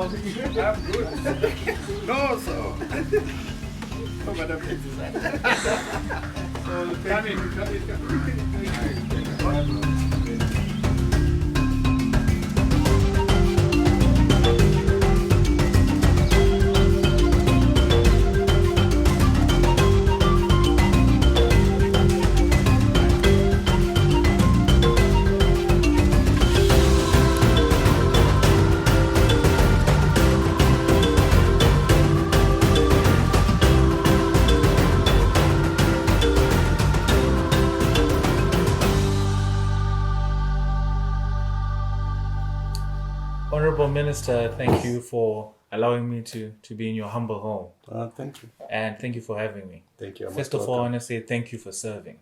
I'm good. No, so. No, but I'm come in. Honorable Minister, thank you for allowing me to be in your humble home. Thank you. And thank you for having me. Thank you. First of all, I want to say thank you for serving.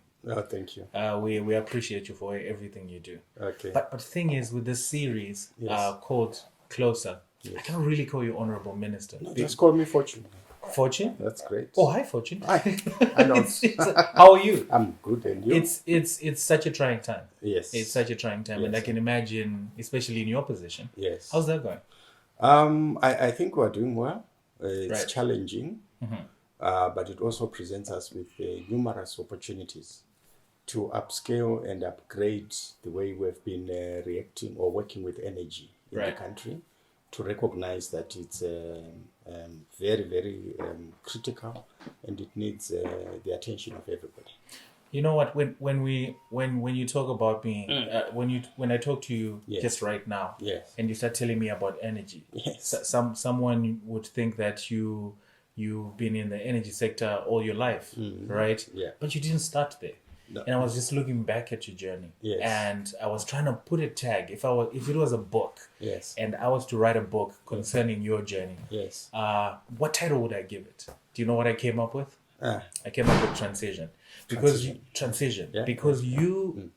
Thank you. We appreciate you for everything you do. Okay. But the thing is, with this series called Closer, I cannot really call you Honorable Minister. No, just call me Fortune. Fortune? That's great. Oh, hi, Fortune. Hi. I know. How are you? I'm good, and you? It's such a trying time. Yes. It's such a trying time, and I can imagine, especially in your position. Yes. How's that going? I think we're doing well. It's Right. challenging, but it also presents us with numerous opportunities to upscale and upgrade the way we've been reacting or working with energy in the country, to recognize that it's very, very critical, and it needs the attention of everybody. You know what? When you talk about being when I talk to you just right now, and you start telling me about energy, someone would think that you've been in the energy sector all your life, right? Yeah. But you didn't start there. No. And I was just looking back at your journey, Yes. and I was trying to put a tag. If it was a book, and I was to write a book concerning your journey, what title would I give it? Do you know what I came up with? I came up with Transition. Because you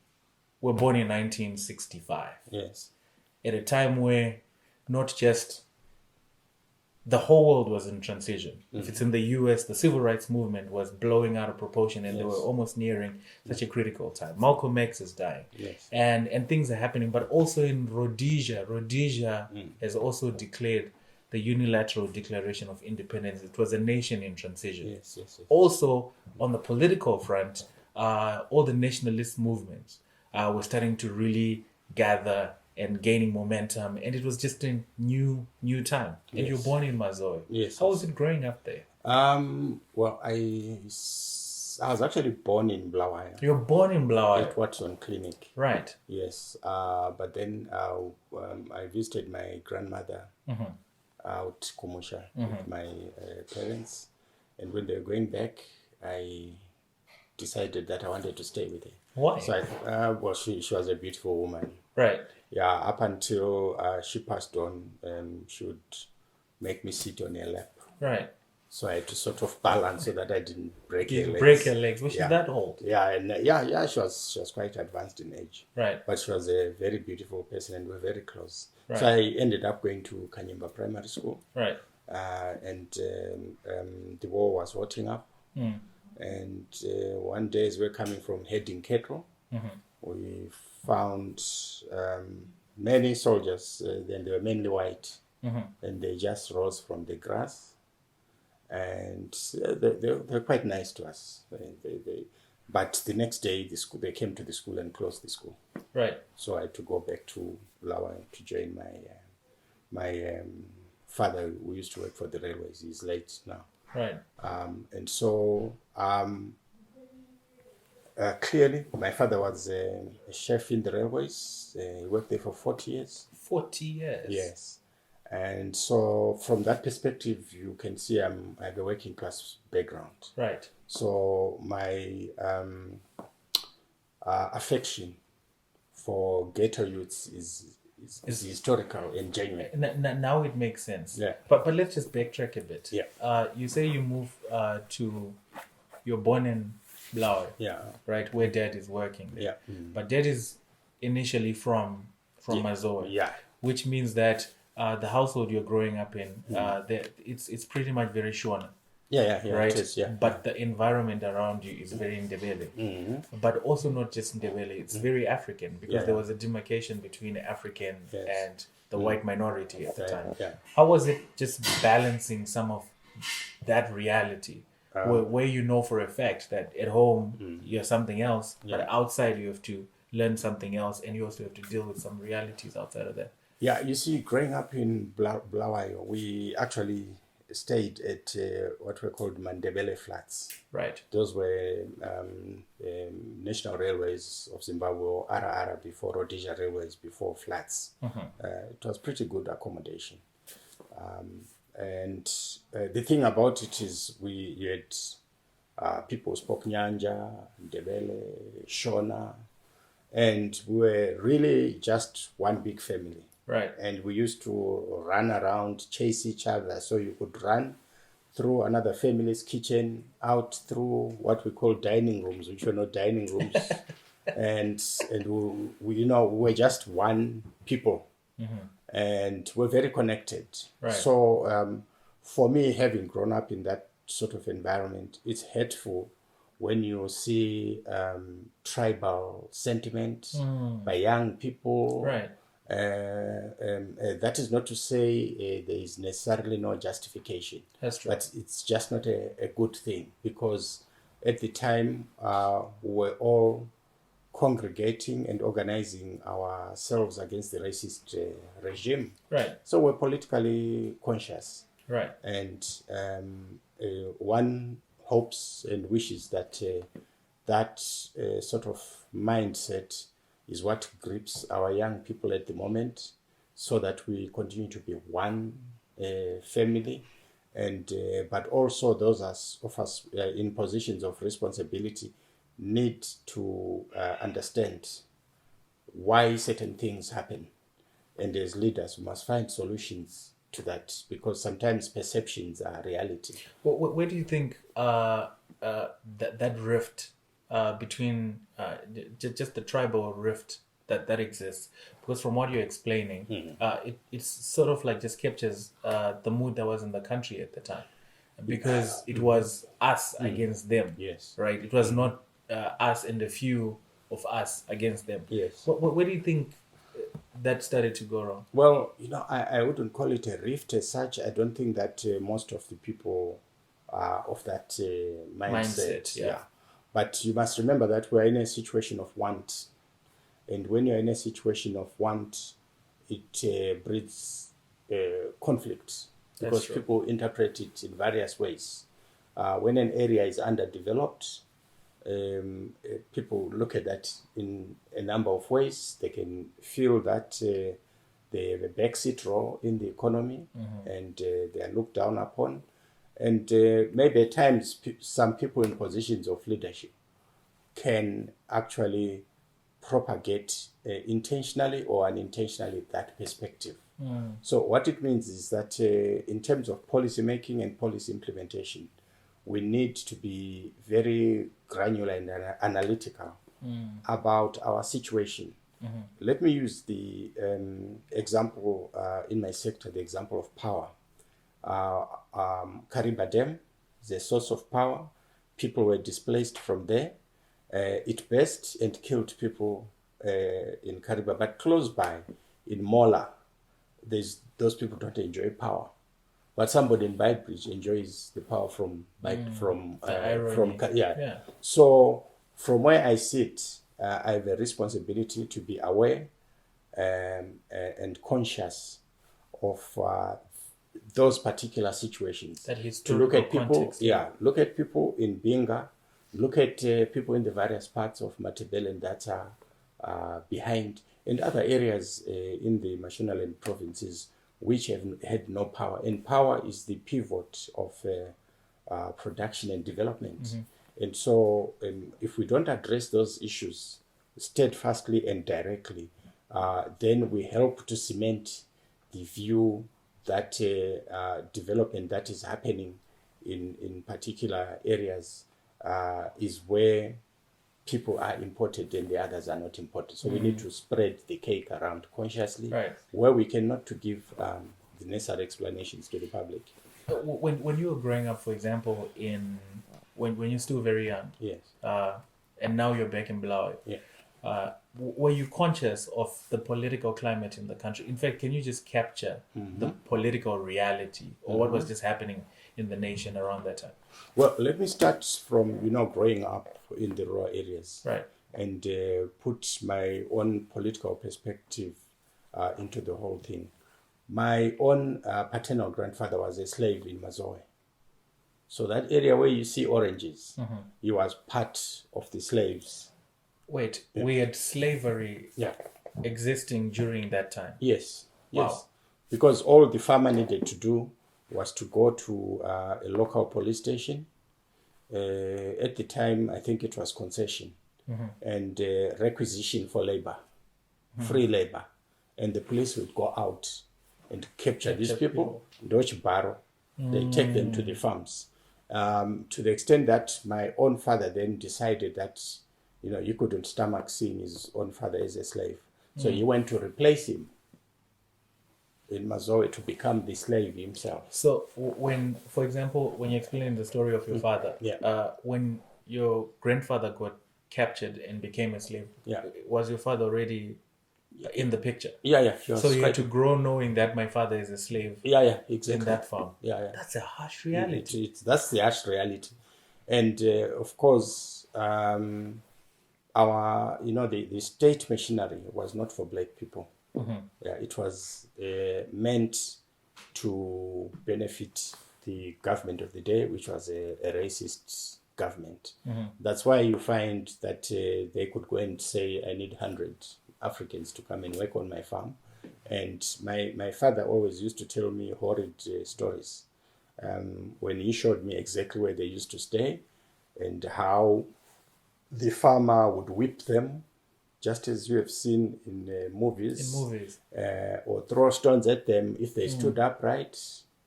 were born in 1965. Yes. At a time where not just the whole world was in transition. If it's in the US, the civil rights movement was blowing out of proportion, and they were almost nearing such a critical time. Malcolm X is dying. Yes. And things are happening. But also in Rhodesia has also declared the unilateral declaration of independence. It was a nation in transition. Yes. Also, on the political front, all the nationalist movements were starting to really gather and gaining momentum, and it was just a new time. And you were born in Mazoe. Yes. How was it growing up there? Well, I was actually born in Blawayo. You were born in Blawayo. At Watson Clinic. Right. Yes. But then I visited my grandmother out Kumusha with my parents, and when they were going back, I decided that I wanted to stay with her. Why? So she was a beautiful woman. Right. Yeah, up until she passed on, she would make me sit on her lap. Right. So I had to sort of balance so that I didn't break her legs. Break her legs. Was she that old? Yeah, and she was quite advanced in age. Right. But she was a very beautiful person, and we were very close. Right. So I ended up going to Kanyemba Primary School. Right. And the war was hotting up. And one day, as we were coming from heading cattle, we found many soldiers. Then they were mainly white, and they just rose from the grass. And they were quite nice to us. But the next day, they came to the school and closed the school. Right. So I had to go back to Lawa to join my father, who used to work for the railways. He's late now. Right. And so clearly, my father was a chef in the railways. He worked there for 40 years. 40 years? Yes. And so from that perspective, you can see I have a working class background. Right. So my affection for ghetto youths is historical and genuine. Now it makes sense. Yeah. But let's just backtrack a bit. Yeah. You say you moved you're born in Blaue. Yeah. Right, where dad is working there. Yeah. But dad is initially from Mazoe. Yeah. Which means that the household you're growing up in, it's pretty much very Shona. right? It is, But the environment around you is very Ndebele. But also not just Ndebele, it's very African, because there was a demarcation between African and the white minority at the time. How was it just balancing some of that reality, where you know for a fact that at home you're something else, but outside you have to learn something else, and you also have to deal with some realities outside of that? Yeah, you see, growing up in Bulawayo, we actually stayed at what were called Mandebele flats. Right. Those were National Railways of Zimbabwe, or Ara before Rhodesia Railways, before flats. It was pretty good accommodation. And the thing about it is you had people who spoke Nyanja, Ndebele, Shona, and we were really just one big family. Right. And we used to run around, chase each other. So you could run through another family's kitchen, out through what we call dining rooms, which were not dining rooms. and we were just one people. And we're very connected. Right. So for me, having grown up in that sort of environment, it's hurtful when you see tribal sentiment by young people. Right. That is not to say there is necessarily no justification. That's true. But it's just not a good thing, because at the time we were all congregating and organizing ourselves against the racist regime. Right. So we're politically conscious. Right. And one hopes and wishes that that sort of mindset is what grips our young people at the moment, so that we continue to be one family, and but also those of us in positions of responsibility need to understand why certain things happen, and as leaders we must find solutions to that, because sometimes perceptions are reality. Where do you think that rift between just the tribal rift that exists? Because from what you're explaining, it's sort of like just captures the mood that was in the country at the time, because it was us against them. Yes. Right. It was not us and a few of us against them. Yes. Where do you think that started to go wrong? Well, I wouldn't call it a rift as such. I don't think that most of the people are of that mindset. Yeah. But you must remember that we're in a situation of want. And when you're in a situation of want, it breeds conflict, because people interpret it in various ways. When an area is underdeveloped, people look at that in a number of ways. They can feel that they have a backseat role in the economy, and they are looked down upon. And maybe at times some people in positions of leadership can actually propagate intentionally or unintentionally that perspective. So what it means is that in terms of policy making and policy implementation, we need to be very granular and analytical about our situation. Let me use the example in my sector, the example of power. Kariba Dam is a source of power. People were displaced from there. It burst and killed people in Kariba, but close by, in Mola, those people don't enjoy power. But somebody in Beitbridge enjoys the power from. So from where I sit, I have a responsibility to be aware and conscious of those particular situations. To look at people, look at people in Binga, look at people in the various parts of Matebele that are behind, and other areas in the Mashonaland provinces which have had no power. And power is the pivot of production and development. And so if we don't address those issues steadfastly and directly, then we help to cement the view that development that is happening in particular areas is where people are important and the others are not important. So we need to spread the cake around consciously, where we cannot to give the necessary explanations to the public. When you were growing up, for example, when you're still very young, yes, and now you're back in Bulawayo, were you conscious of the political climate in the country? In fact, can you just capture the political reality or what was just happening in the nation around that time? Well, let me start from growing up in the rural areas, right, and put my own political perspective into the whole thing. My own paternal grandfather was a slave in Mazoe. So that area where you see oranges, he was part of the slaves. Wait, we had slavery existing during that time? Yes, yes. Wow. Because all the farmer needed to do was to go to a local police station. At the time, I think it was concession and requisition for labor, free labor. And the police would go out and capture these people, Dutch barrow. They take them to the farms. To the extent that my own father then decided that, you couldn't stomach seeing his own father as a slave. So he went to replace him in Mazoe to become the slave himself. So for example, when you're explaining the story of your father, when your grandfather got captured and became a slave, was your father already in the picture? Yeah. So you had to grow knowing that my father is a slave. Yeah, exactly. In that farm. Yeah. That's a harsh reality. That's the harsh reality. And of course, our, the state machinery was not for black people. Yeah, it was meant to benefit the government of the day, which was a racist government. That's why you find that they could go and say, I need 100 Africans to come and work on my farm. And my father always used to tell me horrid stories when he showed me exactly where they used to stay and how the farmer would whip them, just as you have seen in movies. Or throw stones at them. If they stood upright,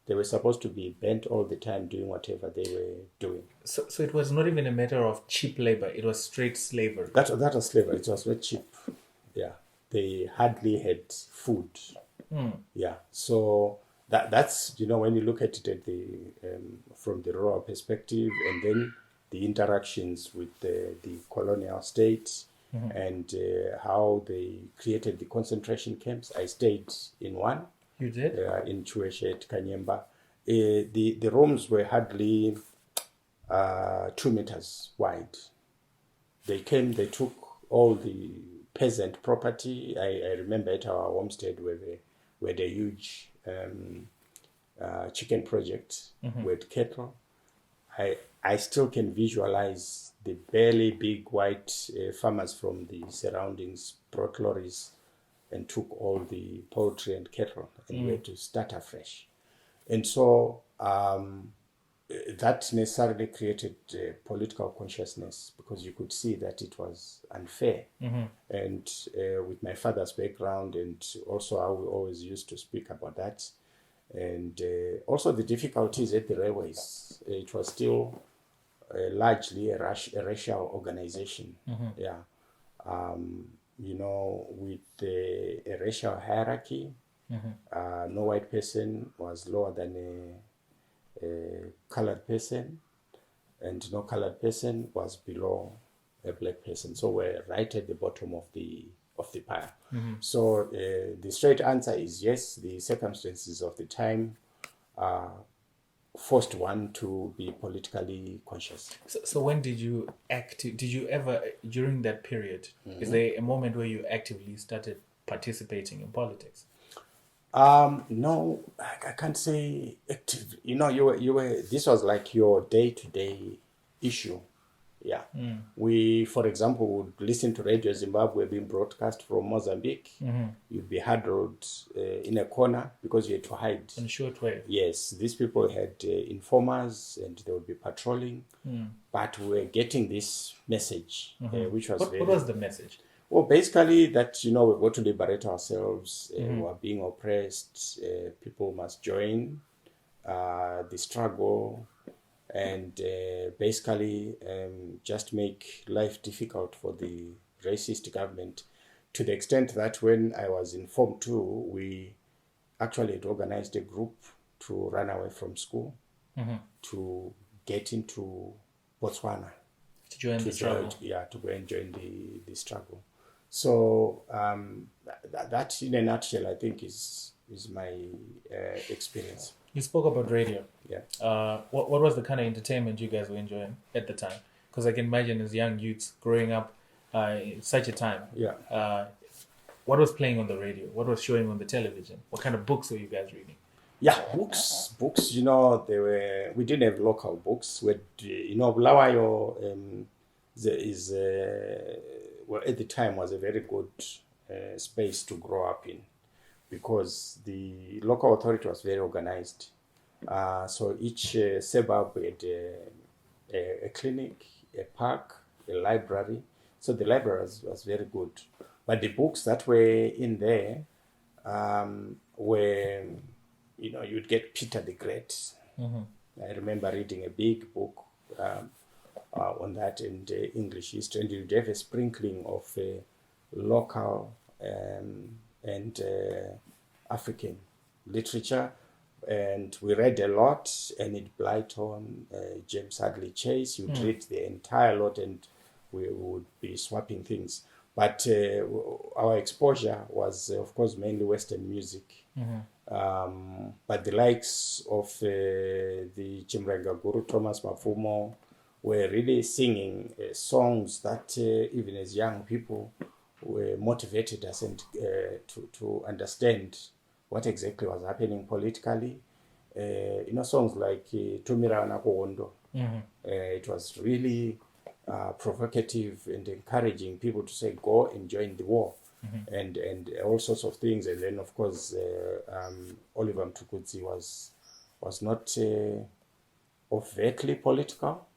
they were supposed to be bent all the time doing whatever they were doing. So it was not even a matter of cheap labor. It was straight slavery. That was slavery. It was very cheap. Yeah. They hardly had food. Yeah. So that's, when you look at it from the rural perspective, and then the interactions with the colonial state, and how they created the concentration camps. I stayed in one. You did? In Chueshet, Kanyemba. The rooms were hardly 2 meters wide. They came, they took all the peasant property. I remember at our homestead where the huge chicken project with cattle. I still can visualize the barely big white farmers from the surroundings brought lorries and took all the poultry and cattle and were to start afresh. And so that necessarily created political consciousness, because you could see that it was unfair. And with my father's background, and also how we always used to speak about that, and also the difficulties at the railways, it was still largely a racial organization. Yeah. With a racial hierarchy, no white person was lower than a colored person, and no colored person was below a black person. So we're right at the bottom of the pile. So the straight answer is yes, the circumstances of the time forced one to be politically conscious. So when did you did you ever, during that period, is there a moment where you actively started participating in politics? No, I can't say active. You were. This was like your day-to-day issue. Yeah. We, for example, would listen to Radio Zimbabwe being broadcast from Mozambique. You'd be huddled in a corner because you had to hide. In short wave. Yes, these people had informers and they would be patrolling. But we were getting this message, which was what was the message? Well, basically that, we've got to liberate ourselves. We are being oppressed. People must join the struggle. And basically just make life difficult for the racist government, to the extent that when I was in Form 2, we actually had organized a group to run away from school, to get into Botswana. To join the struggle. To go and join the struggle. So that in a nutshell, I think is my experience. You spoke about radio. Yeah. What was the kind of entertainment you guys were enjoying at the time? Because I can imagine as young youths growing up in such a time. Yeah. What was playing on the radio? What was showing on the television? What kind of books were you guys reading? Yeah, books. We didn't have local books. Bulawayo at the time was a very good space to grow up in, because the local authority was very organized. So each suburb had a clinic, a park, a library. So the library was very good. But the books that were in there were, you'd get Peter the Great. I remember reading a big book on that in the English history, and you'd have a sprinkling of local and African literature. And we read a lot, Enid Blyton, James Hadley Chase. You'd read the entire lot, and we would be swapping things. But our exposure was, of course, mainly Western music. But the likes of the Chimrenga Guru, Thomas Mafumo, were really singing songs that even as young people were motivated us and to understand what exactly was happening politically. Songs like Tumira Nakowondo. It was really provocative and encouraging people to say, go and join the war, and all sorts of things. And then, of course, Oliver Mtukudzi was not overtly political,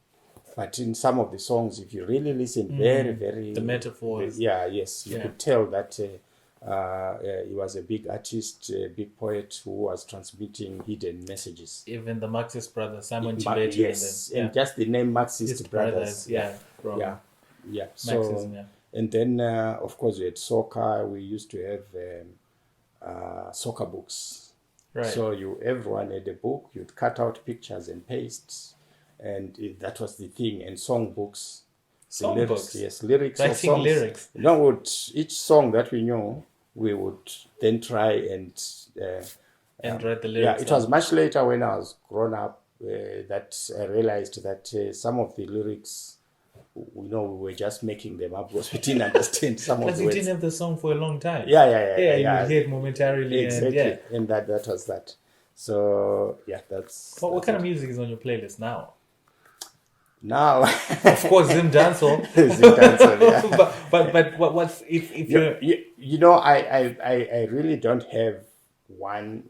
but in some of the songs, if you really listen very, very... The metaphors. You could tell that he was a big artist, a big poet who was transmitting hidden messages. Even the Marxist brothers, Simon Chibetu. Yes, and just the name Marxist brothers. Yeah. So, Marxism, and then, of course, we had soccer. We used to have soccer books. Right. So everyone had a book. You'd cut out pictures and paste, and that was the thing. And song books. Books? Yes, lyrics. Writing lyrics. Each song that we knew, we would then try and write the lyrics. Yeah, it was much later when I was grown up that I realized that some of the lyrics, we were just making them up because we didn't understand some of the words. Because you didn't have the song for a long time. Yeah. You hear it momentarily. Exactly, and that was that. So, that's... What kind of music is on your playlist now? Now, of course, Zim Dancehall. yeah. but what's if you're... I really don't have one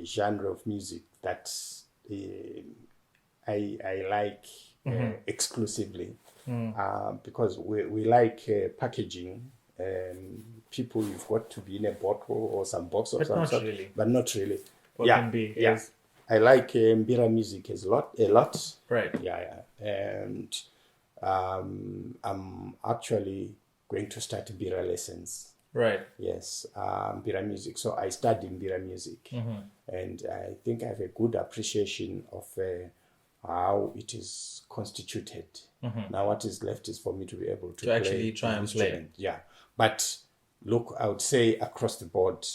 genre of music that I like exclusively, because we like packaging. People, you've got to be in a bottle or some box of some sort, but not really. What can be? Yes. I like Mbira music a lot. Right. Yeah. And I'm actually going to start Mbira lessons. Right. Yes, Mbira music. So I study Mbira music, and I think I have a good appreciation of how it is constituted. Now, what is left is for me to be able to actually try and play. Yeah, but look, I would say across the board,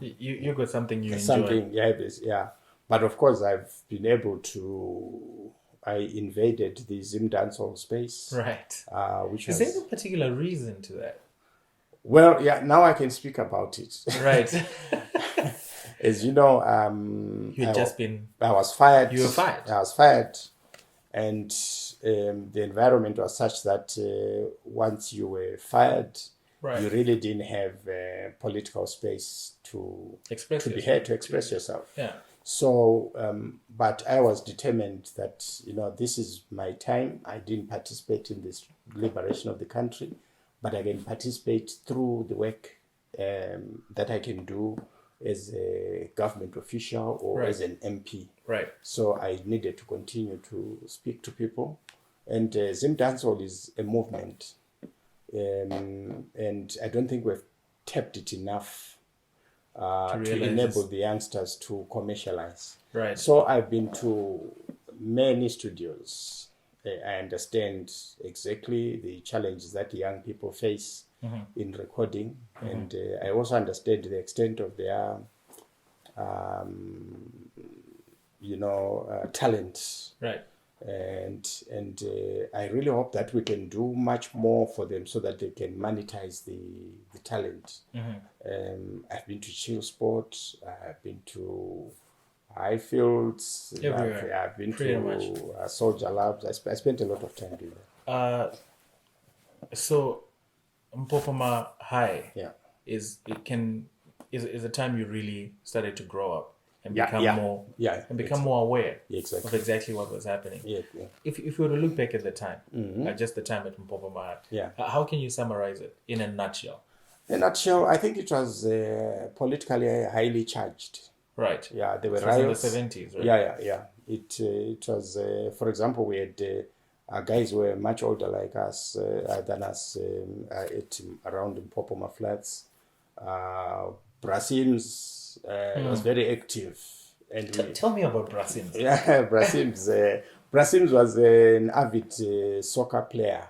you got something you enjoy. Something, yeah. But of course, I've been able to. I invaded the Zim dancehall space. Right. Which is there a particular reason to that? Well, yeah. Now I can speak about it. Right. As you know, I was fired. You were fired. I was fired, and the environment was such that once you were fired, you really didn't have political space to express yourself. Yeah. So, but I was determined that, this is my time. I didn't participate in this liberation of the country, but I can participate through the work that I can do as a government official or as an MP. Right. So I needed to continue to speak to people. And Zim Dancehall is a movement. And I don't think we've tapped it enough to enable the youngsters to commercialize. Right. So I've been to many studios. I understand exactly the challenges that young people face in recording, and I also understand the extent of their, talent. Right. And I really hope that we can do much more for them so that they can monetize the talent. I've been to Chill Sport, I've been to Highfields, I've been to Soldier Labs. I spent a lot of time doing that. So Mpopoma High is a time you really started to grow up and become more aware of exactly what was happening. If you were to look back at the time, just the time at Mpopoma High, how can you summarize it in a nutshell? In a nutshell, I think it was politically highly charged. Right. Yeah, there were riots. In the 70s, right? Yeah. It was, for example, we had guys who were much older like us than us around Mpopoma Flats. Brasims was very active. And tell me about Brasims. Yeah, Brasims. Brasims was an avid soccer player,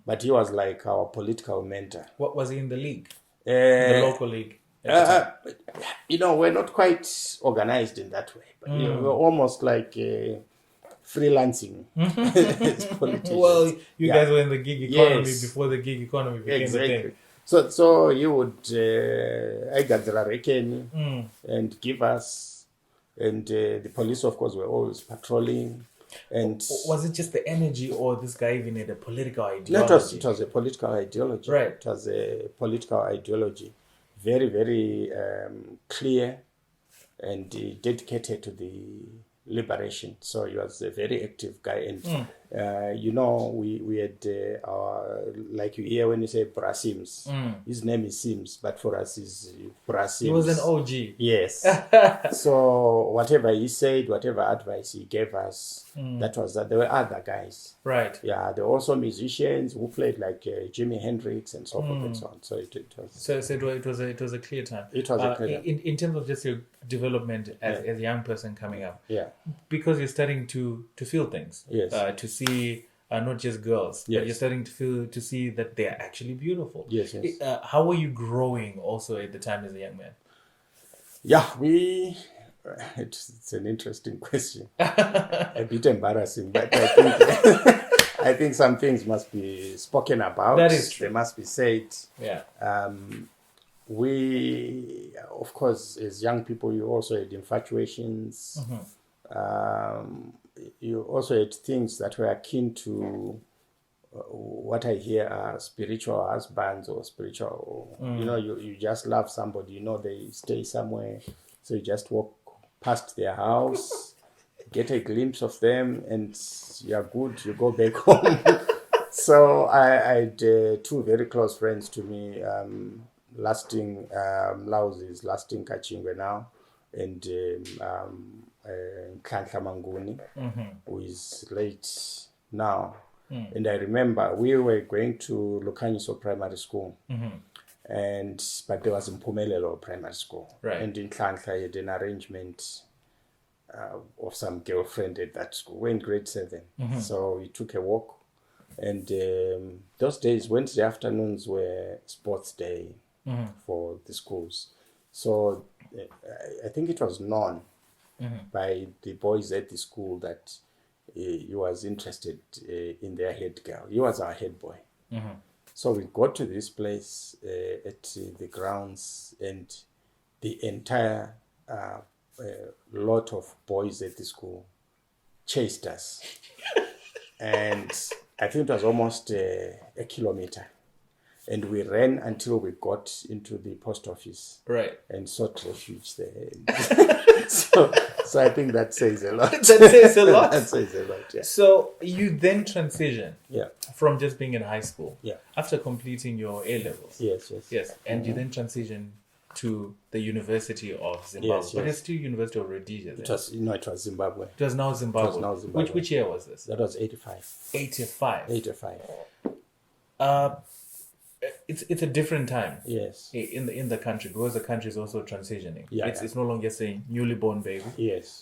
but he was like our political mentor. What was he in the league? The local league? We're not quite organized in that way, but we're almost like freelancing as politicians. Well, you guys were in the gig economy before the gig economy became the thing. So you would Rekeni and give us, and the police, of course, were always patrolling. And was it just the energy, or this guy even had a political ideology? No, it was a political ideology. Right. It was a political ideology. Very, very clear and dedicated to the liberation. So he was a very active guy. And, we had our, like you hear when you say Brasims, his name is Sims, but for us is Brasims. He was an OG. Yes. So whatever he said, whatever advice he gave us, that was that. There were other guys. Right. Yeah, there were also musicians who played like Jimi Hendrix and so forth and so on. So it was. So it was a clear time. It was a clear time. In terms of just your development as a young person coming up. Yeah. Because you're starting to feel things. Yes. To see not just girls, yes. but you're starting to see that they're actually beautiful. Yes. How were you growing also at the time as a young man? Yeah, it's an interesting question. A bit embarrassing, but I think some things must be spoken about. That is true. They must be said. Yeah. We, of course, as young people, you also had infatuations. You also had things that were akin to what I hear are spiritual husbands or spiritual, you just love somebody, they stay somewhere. So you just walk past their house, get a glimpse of them, and you're good, you go back home. So I had two very close friends to me, lasting Lauzis, lasting Kachingwe now, and Kantla Manguni, who is late now. And I remember we were going to Lukanyiso Primary School, but there was Mpumelelo Primary School. Right. And in Kantla, I had an arrangement of some girlfriend at that school. We're in grade 7. So we took a walk. And those days, Wednesday afternoons were sports day for the schools. So I think it was known by the boys at the school that he was interested in their head girl. He was our head boy. So we got to this place at the grounds, and the entire lot of boys at the school chased us. And I think it was almost a kilometer. And we ran until we got into the post office. Right. And sought refuge there. So I think that says a lot. That says a lot. That says a lot, yeah. So you then transition from just being in high school. Yeah. After completing your A-levels. Yes. And you then transition to the University of Zimbabwe. Yes. But it's still University of Rhodesia. It was Zimbabwe. It was now Zimbabwe. Which year was this? That was 85. 85. it's a different time. Yes. In the country, because the country is also transitioning. Yeah, it's no longer saying newly born baby. Yes.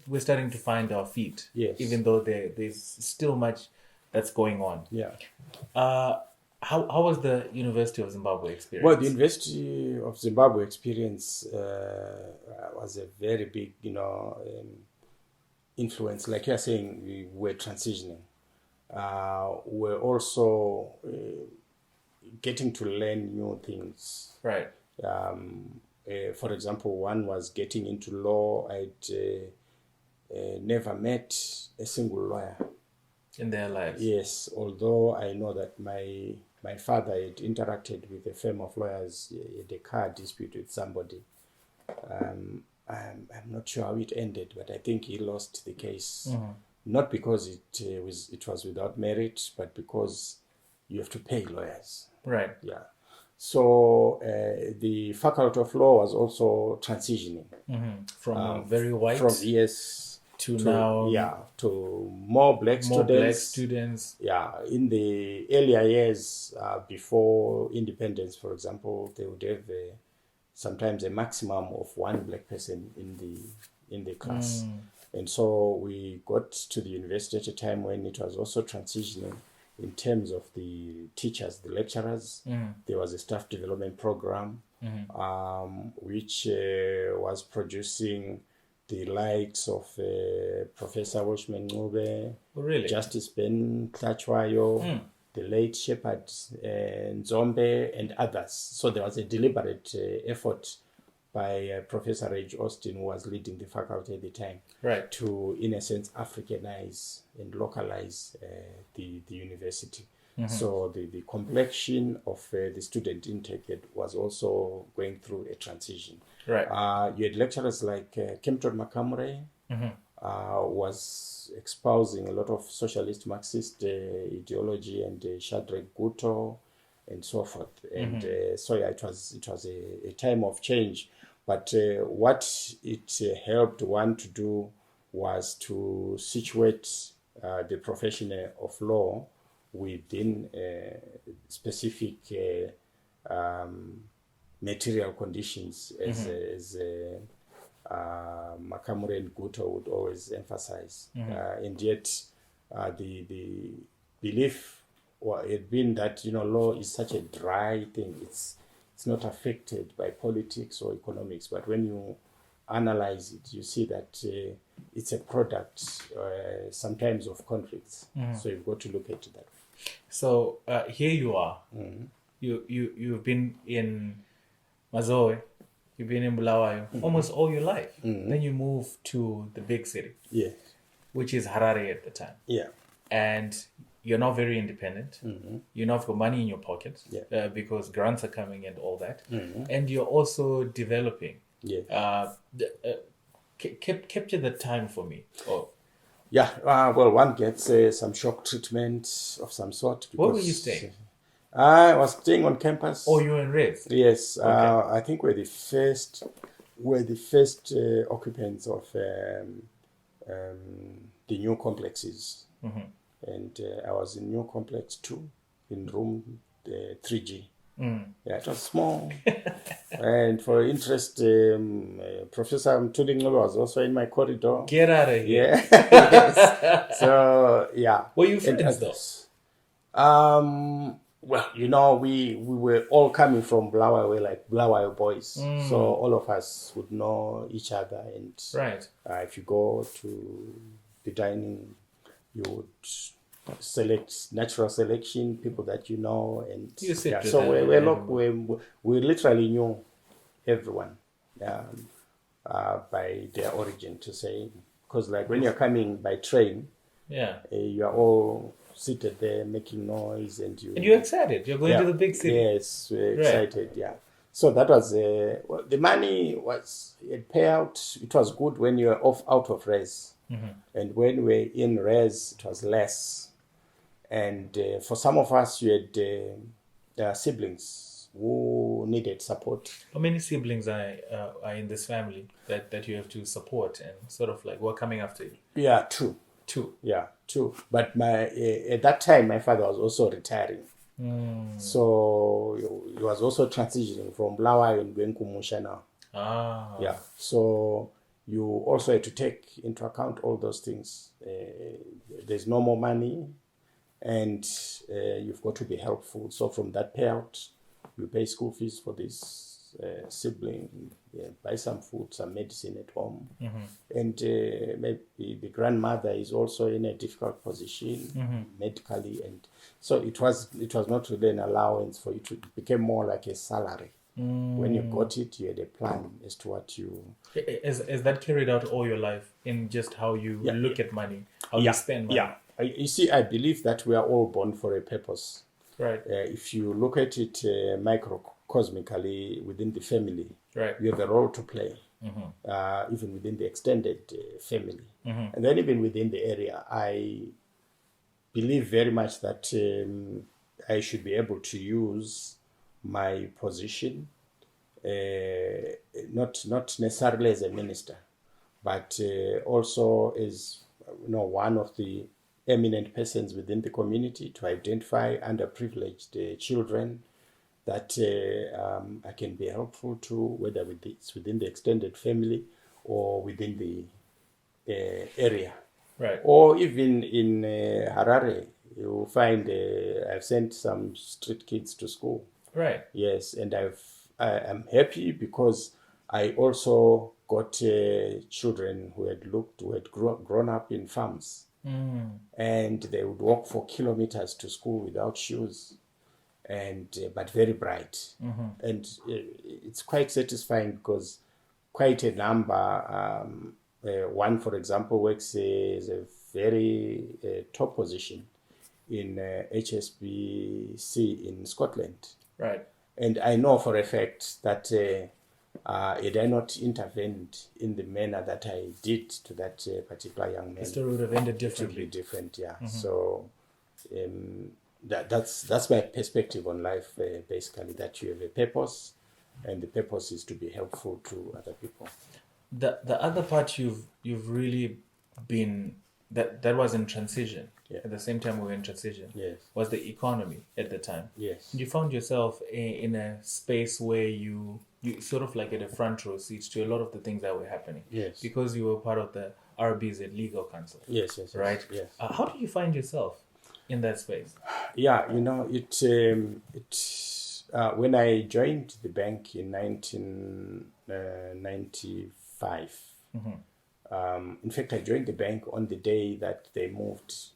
We're starting to find our feet. Yes. Even though there's still much that's going on. Yeah. How was the University of Zimbabwe experience? Well, the University of Zimbabwe experience was a very big, influence. Like you're saying, we were transitioning. We're also getting to learn new things. Right. For example, one was getting into law. I'd never met a single lawyer in their lives. Yes, although I know that my father had interacted with a firm of lawyers, the car dispute with somebody. I'm not sure how it ended, but I think he lost the case. Mm-hmm. Not because it was without merit, but because you have to pay lawyers. Right. Yeah. So the Faculty of Law was also transitioning from very white to now to more black students. Yeah, in the earlier years before independence, for example, they would have sometimes a maximum of one black person in the class. And so we got to the university at a time when it was also transitioning in terms of the teachers, the lecturers. There was a staff development program which was producing the likes of Professor Washman Ngube, Justice Ben Tlachwayo, the late Shepherd Nzombe, and others. So there was a deliberate effort by Professor Reg Austin, who was leading the faculty at the time, to, in a sense, Africanize and localize the university. So the complexion of the student intake was also going through a transition. Right. You had lecturers like Kempton Makamure, was espousing a lot of socialist Marxist ideology, and Shadrach Guto, and so forth. And so yeah, it was a time of change. But what it helped one to do was to situate the profession of law within specific material conditions, as Makamure and Guto would always emphasize. And yet the belief had been that law is such a dry thing. It's not affected by politics or economics, but when you analyze it, you see that it's a product sometimes of conflicts. So you've got to look at that. So here you are. You've been in Mazoe, you've been in Bulawayo almost all your life. Then you move to the big city, which is Harare at the time. Yeah. And you're not very independent. You're not got money in your pocket because grants are coming and all that. And you're also developing. Capture the time for me. Yeah, well, one gets some shock treatment of some sort. Where were you staying? I was staying on campus. Oh, you were in Res? Yes. Okay. I think we're the first occupants of the new complexes. And I was in new complex 2 in room 3G. Yeah, it was small. And for interest, Professor Mtuli was also in my corridor. Get out of here. Yeah. Yes. So, yeah. Were you friends though? Well, we were all coming from Bulawayo, we're like Bulawayo boys. So all of us would know each other. And if you go to the dining, you would select natural selection, people that you know, and so we literally knew everyone by their origin, to say, because like when you're coming by train, you are all seated there making noise, and you're excited. You're going to the big city. Yes, we're excited. Yeah. So that was the money was a payout. It was good when you were out of res. And when we were in res, it was less. And for some of us, you had siblings who needed support. How many siblings are in this family that you have to support and sort of like were coming after you? Yeah, two. Yeah, two. But at that time, my father was also retiring. So he was also transitioning from Lawa and going Kumusha now. Yeah. So you also had to take into account all those things. There's no more money, and you've got to be helpful. So from that payout, you pay school fees for this sibling, buy some food, some medicine at home, and maybe the grandmother is also in a difficult position medically, and so it was not really an allowance for you. It became more like a salary. When you got it, you had a plan as to what you... Is that carried out all your life in just how you look at money, how you spend money? Yeah. You see, I believe that we are all born for a purpose. Right. If you look at it microcosmically within the family, right, you have a role to play, even within the extended family. And then even within the area, I believe very much that I should be able to use my position, not necessarily as a minister, but also as one of the eminent persons within the community to identify underprivileged children that I can be helpful to, whether it's within the extended family or within the area. Right. Or even in Harare, you'll find I've sent some street kids to school. Right. Yes, and I'm happy because I also got children who had grown up in farms, and they would walk for kilometers to school without shoes, and but very bright, and it's quite satisfying because quite a number. One, for example, works as a very top position in HSBC in Scotland. Right. And I know for a fact that had I not intervened in the manner that I did to that particular young man, the story would have ended differently. It would be different, yeah. So that's my perspective on life, basically, that you have a purpose, and the purpose is to be helpful to other people. The other part you've really been that was in transition. Yeah. At the same time we were in transition. Yes. Was the economy at the time. Yes. You found yourself in a space where you sort of like at a front row seat to a lot of the things that were happening. Yes. Because you were part of the RBZ Legal Council. Yes. Right? Yes. How do you find yourself in that space? Yeah, when I joined the bank in 1995, in fact, I joined the bank on the day that they moved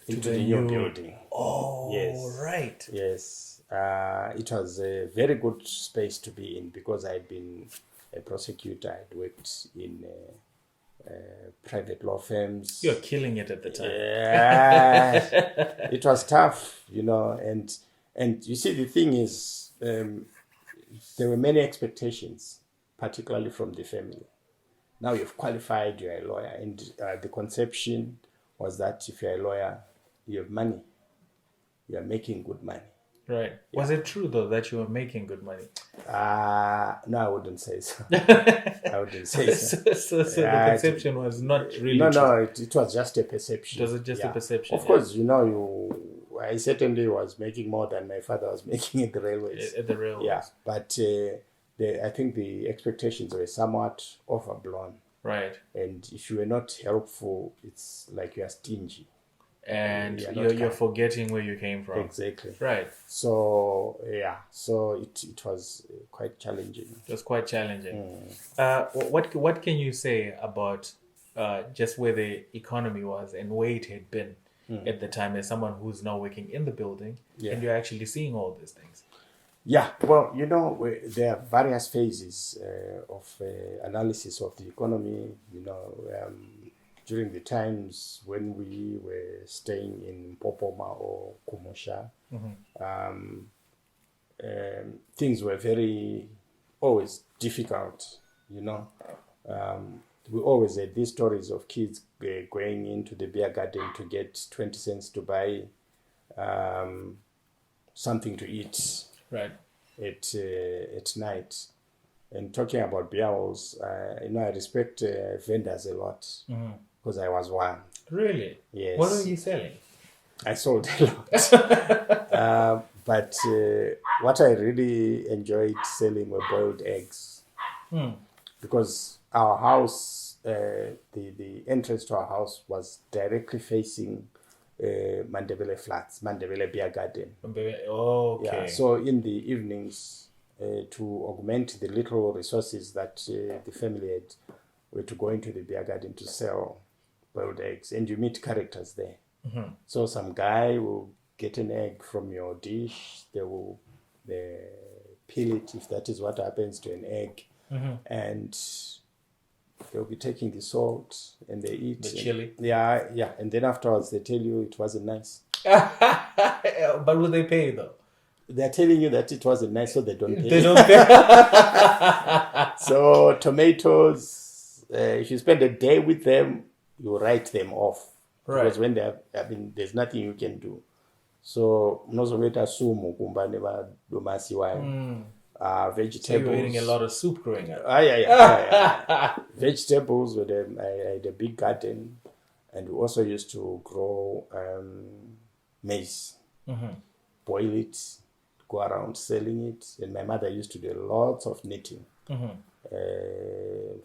into the new building. Oh, yes. Right. Yes. It was a very good space to be in because I'd been a prosecutor. I'd worked in private law firms. You're killing it at the time. Yeah. It was tough, and you see, the thing is, there were many expectations, particularly from the family. Now you've qualified, you're a lawyer, and the conception was that if you're a lawyer, you have money. You are making good money. Right. Yeah. Was it true, though, that you were making good money? No, I wouldn't say so. I wouldn't say so. So the conception was not really true. No, it was just a perception. It was just a perception. Of course, I certainly was making more than my father was making at the railways. At the railways. Yeah, but I think the expectations were somewhat overblown. Right. And if you were not helpful, it's like you are stingy. And you're forgetting where you came from. Exactly. Right. So, yeah. So it was quite challenging. It was quite challenging. What can you say about just where the economy was and where it had been at the time as someone who's now working in the building and you're actually seeing all these things? Yeah, well, there are various phases of analysis of the economy. During the times when we were staying in Popoma or Kumusha, things were always difficult, We always had these stories of kids going into the beer garden to get 20 cents to buy something to eat. Right. At night. And talking about beer halls, I respect vendors a lot because I was one. Really? Yes. What were you selling? I sold a lot. But what I really enjoyed selling were boiled eggs. Because our house, the entrance to our house was directly facing Mandebele Flats, Mandebele Beer Garden. Okay. Yeah, so in the evenings, to augment the little resources that the family had, were to go into the beer garden to sell boiled eggs, and you meet characters there. So some guy will get an egg from your dish, they peel it, if that is what happens to an egg, and they'll be taking the salt and they eat the chili. And then afterwards they tell you it wasn't nice. But will they pay though? They're telling you that it wasn't nice, so they don't pay. They don't pay. So tomatoes, if you spend a day with them, you write them off. Right. Because when there's nothing you can do. So unozometa sumu kumbane ba domasi wayo. Vegetables. So you were eating a lot of soup growing up. Yeah. Vegetables. I had a big garden, and we also used to grow maize. Boil it, go around selling it, and my mother used to do lots of knitting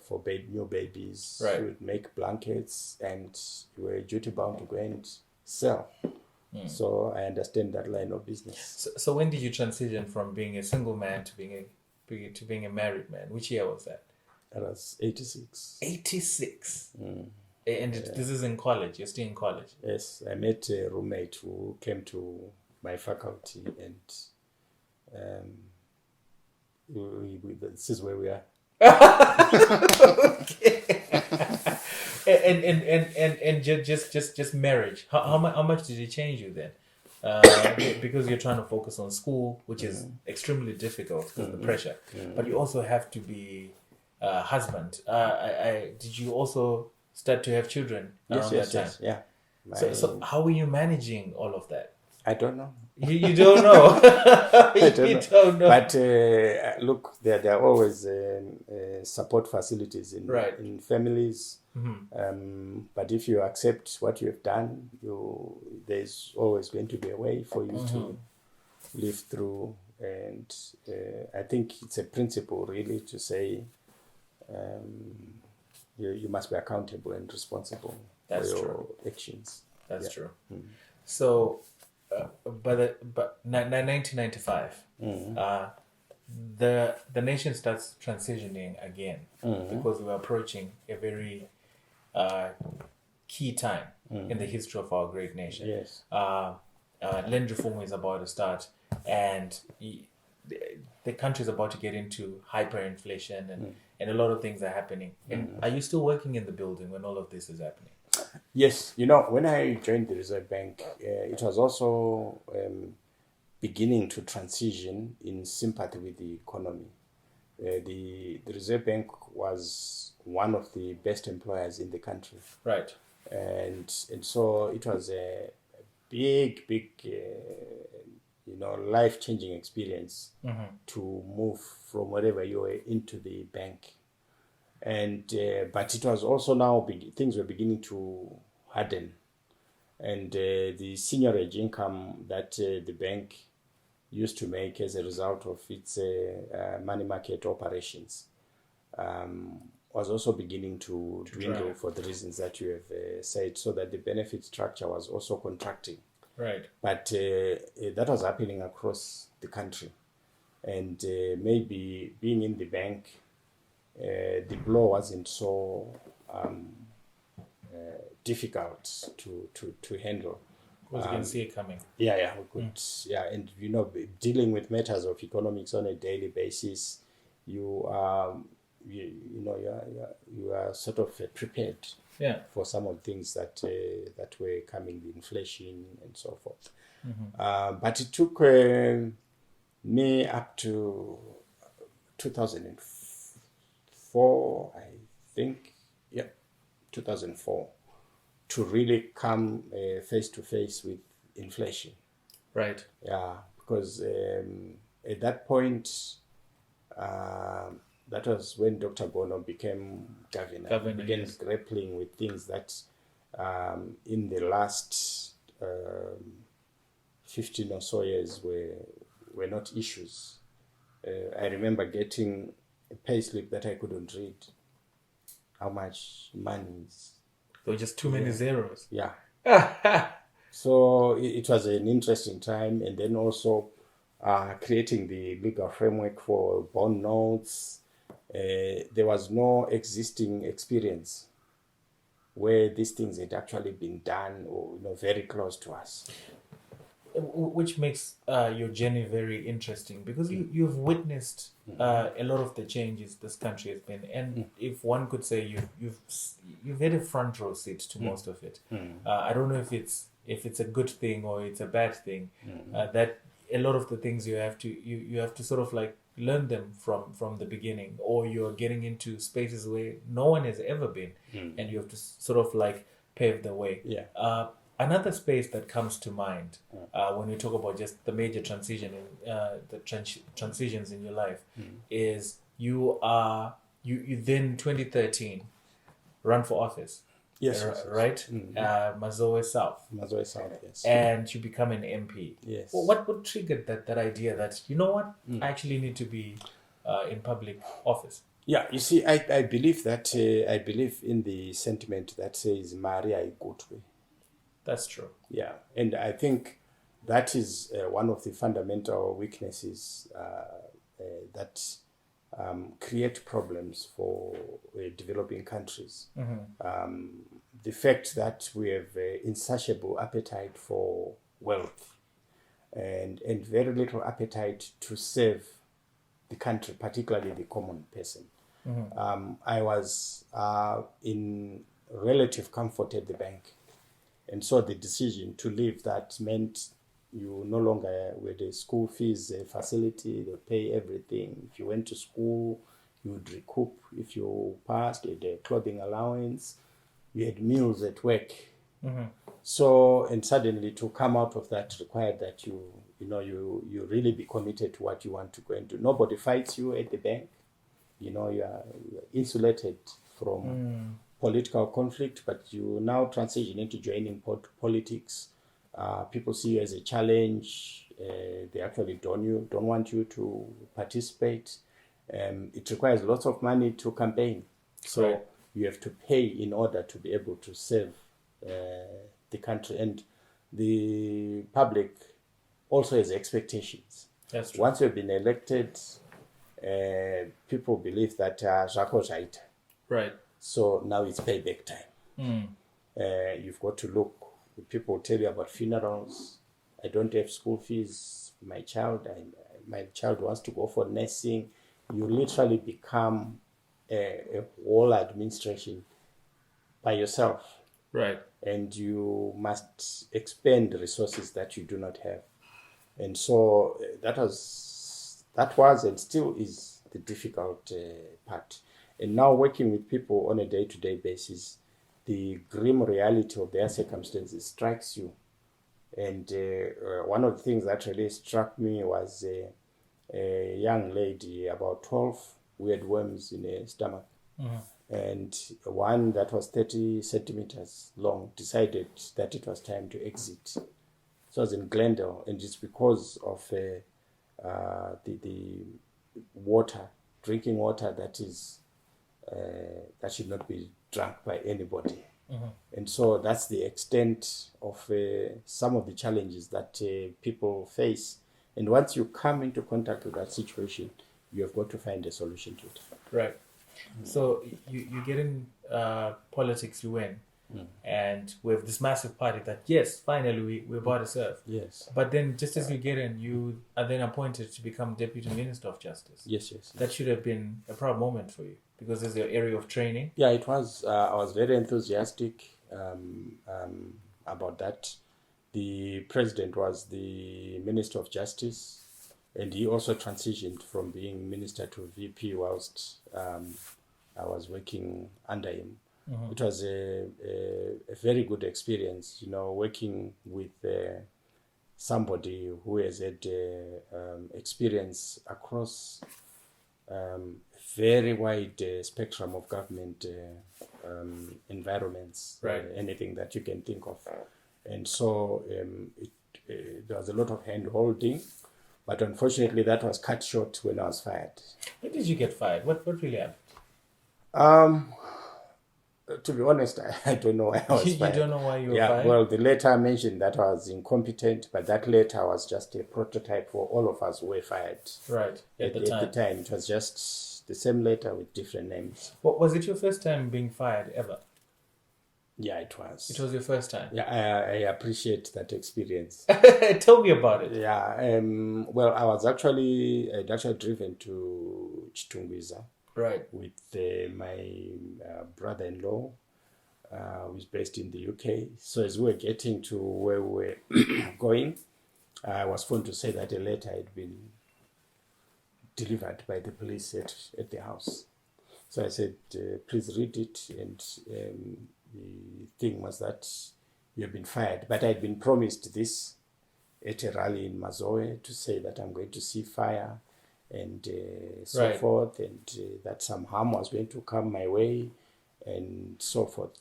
for new babies. Right. She would make blankets, and you were duty bound to go and sell. So I understand that line of business. So when did you transition from being a single man to being a married man? Which year was that? That was 86. 86. And this is in college. You're still in college. Yes, I met a roommate who came to my faculty, and this is where we are. Okay. And just marriage. How much did it change you then? Because you're trying to focus on school, which is extremely difficult because of the pressure. But you also have to be a husband. Did you also start to have children around that time? Yeah. So how were you managing all of that? I don't know. You don't know. Don't know. But look, there are always support facilities in families. But if you accept what you have done, there's always going to be a way for you to live through. And I think it's a principle, really, to say you must be accountable and responsible for your actions. That's true. So, but 1995, the nation starts transitioning again because we're approaching a very key time in the history of our great nation. Yes. Land reform is about to start, and the country is about to get into hyperinflation, and a lot of things are happening. And are you still working in the building when all of this is happening? Yes. When I joined the Reserve Bank, it was also beginning to transition in sympathy with the economy. The Reserve Bank was one of the best employers in the country. Right. And so it was a big, life-changing experience to move from wherever you were into the bank. And but it was also now things were beginning to harden, and the seniorage income that the bank used to make as a result of its money market operations was also beginning to dwindle for the reasons that you have said, so that the benefit structure was also contracting. Right. But that was happening across the country, and maybe being in the bank, the blow wasn't so difficult to handle. Because you can see it coming. Yeah, we could. Yeah, and dealing with matters of economics on a daily basis, you are sort of prepared. Yeah. For some of the things that were coming, the inflation and so forth. But it took me up to 2004, I think. Yeah, 2004, to really come face to face with inflation. Right. Yeah, because at that point, that was when Dr. Bono became governor. Began grappling with things that in the last 15 or so years were not issues. I remember getting a pay slip that I couldn't read. How much money is... There were just too many zeros. Yeah. So it was an interesting time. And then also creating the legal framework for bond notes. There was no existing experience where these things had actually been done or very close to us. Which makes your journey very interesting, because you've witnessed a lot of the changes this country has been, and if one could say you've had a front row seat to most of it. I don't know if it's a good thing or it's a bad thing. That a lot of the things you have to sort of like learn them from the beginning, or you're getting into spaces where no one has ever been, and you have to sort of like pave the way. Another space that comes to mind when we talk about just the major transition in transitions in your life is you then 2013 run for office. Yes. Right? Mazoe South. Mazoe South, yes. And you become an MP. Yes. Well, what triggered that idea that, you know what, I actually need to be in public office? Yeah, you see, I believe that, I believe in the sentiment that says, Maria Igutwe. That's true. Yeah, and I think that is one of the fundamental weaknesses that create problems for developing countries. The fact that we have insatiable appetite for wealth and very little appetite to serve the country, particularly the common person. I was in relative comfort at the bank. And so the decision to leave that meant you no longer were the school fees facility, they pay everything. If you went to school, you would recoup. If you passed, you had a clothing allowance, you had meals at work. So, and suddenly to come out of that required that you really be committed to what you want to go and do. Nobody fights you at the bank. You are insulated from political conflict, but you now transition into joining politics. People see you as a challenge. They actually don't want you to participate. It requires lots of money to campaign. So you have to pay in order to be able to serve the country. And the public also has expectations. That's true. Once you've been elected, people believe that right. So now it's payback time. You've got to look. People tell you about funerals. I don't have school fees for my child. My child wants to go for nursing. You literally become a whole administration by yourself. Right. And you must expend resources that you do not have. And so that was and still is the difficult part. And now working with people on a day-to-day basis, the grim reality of their circumstances strikes you. And one of the things that really struck me was a young lady, about 12, who had worms in her stomach. And one that was 30 centimeters long decided that it was time to exit. So I was in Glendale, and it's because of the water, drinking water that should not be drunk by anybody. And so that's the extent of some of the challenges that people face. And once you come into contact with that situation, you have got to find a solution to it. Right. So you get in politics, you win. And we have this massive party that, yes, finally we're about to serve. Yes. But then just as you get in, you are then appointed to become Deputy Minister of Justice. Yes. That should have been a proud moment for you, because it's your area of training. Yeah, it was. I was very enthusiastic about that. The president was the Minister of Justice, and he also transitioned from being minister to VP whilst I was working under him. It was a very good experience, working with somebody who has had experience across very wide spectrum of government environments, right. Anything that you can think of. And so there was a lot of hand holding, but unfortunately that was cut short when I was fired. When did you get fired? What really happened? To be honest, I don't know why I was fired. You don't know why you were fired? Well, the letter mentioned that I was incompetent, but that letter was just a prototype for all of us who were fired. Right, at the time. It was just the same letter with different names. Was it your first time being fired ever? Yeah, it was. It was your first time? Yeah, I appreciate that experience. Tell me about it. Yeah, well, I'd actually driven to Chitungwiza. Right. With my brother-in-law, who's based in the UK. So as we were getting to where we were going, I was phoned to say that a letter had been delivered by the police at the house. So I said, please read it. And the thing was that you have been fired. But I had been promised this at a rally in Mazoe to say that I'm going to see fire and so forth, and that some harm was going to come my way and so forth.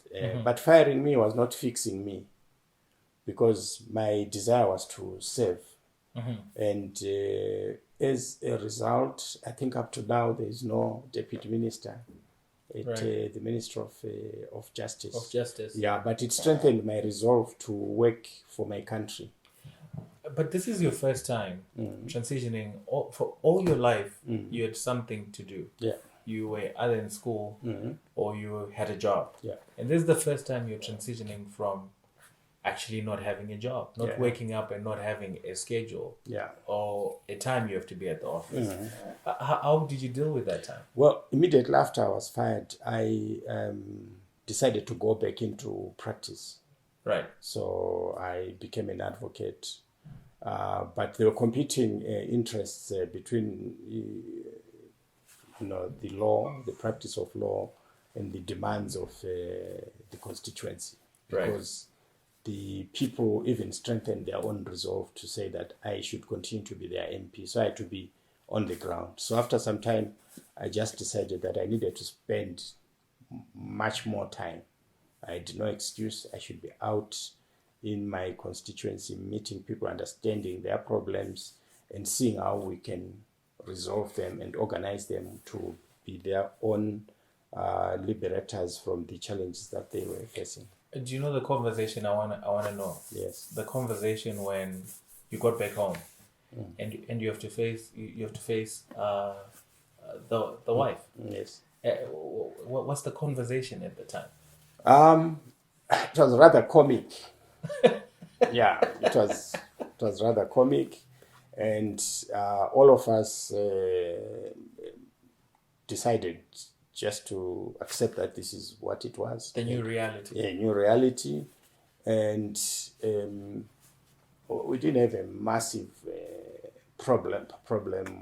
But firing me was not fixing me, because my desire was to serve. And as a result, I think up to now there is no deputy minister at the Ministry of Justice. Of Justice. Yeah, but it strengthened my resolve to work for my country. But this is your first time transitioning. For all your life, you had something to do. Yeah. You were either in school or you had a job. Yeah. And this is the first time you're transitioning from actually not having a job, not waking up and not having a schedule. Yeah. Or a time you have to be at the office. How did you deal with that time? Well, immediately after I was fired, I decided to go back into practice. Right. So I became an advocate. But there were competing interests between the law, the practice of law, and the demands of the constituency. Because the people even strengthened their own resolve to say that I should continue to be their MP. So I had to be on the ground. So after some time, I just decided that I needed to spend much more time. I had no excuse. I should be out in my constituency, meeting people, understanding their problems, and seeing how we can resolve them and organize them to be their own liberators from the challenges that they were facing. Do you know the conversation I wanna know? Yes. The conversation when you got back home, and you have to face the wife. Yes. What's the conversation at the time? It was rather comic. Yeah, it was rather comic, and all of us decided just to accept that this is what it was. The new reality. Yeah, new reality, and we didn't have a massive problem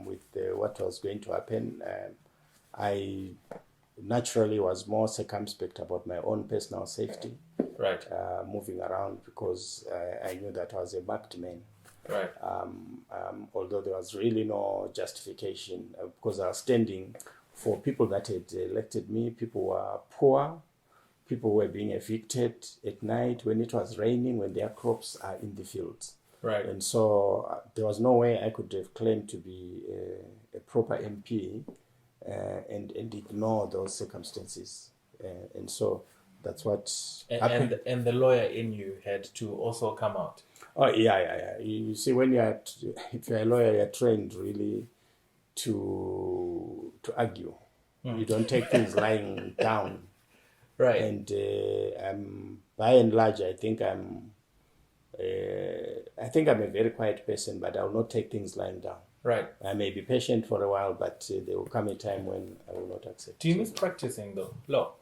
with what was going to happen. I naturally was more circumspect about my own personal safety. Right. Moving around, because I knew that I was a marked man. Right. Although there was really no justification, because I was standing for people that had elected me. People were poor, people were being evicted at night when it was raining, when their crops are in the fields. Right. And so there was no way I could have claimed to be a proper MP and ignore those circumstances. And so that's what happened. And the lawyer in you had to also come out. Oh, yeah. You see, when if you're a lawyer, you're trained really to argue. You don't take things lying down. Right. And by and large, I think I'm a very quiet person, but I will not take things lying down. Right. I may be patient for a while, but there will come a time when I will not accept. Do you miss practicing though law?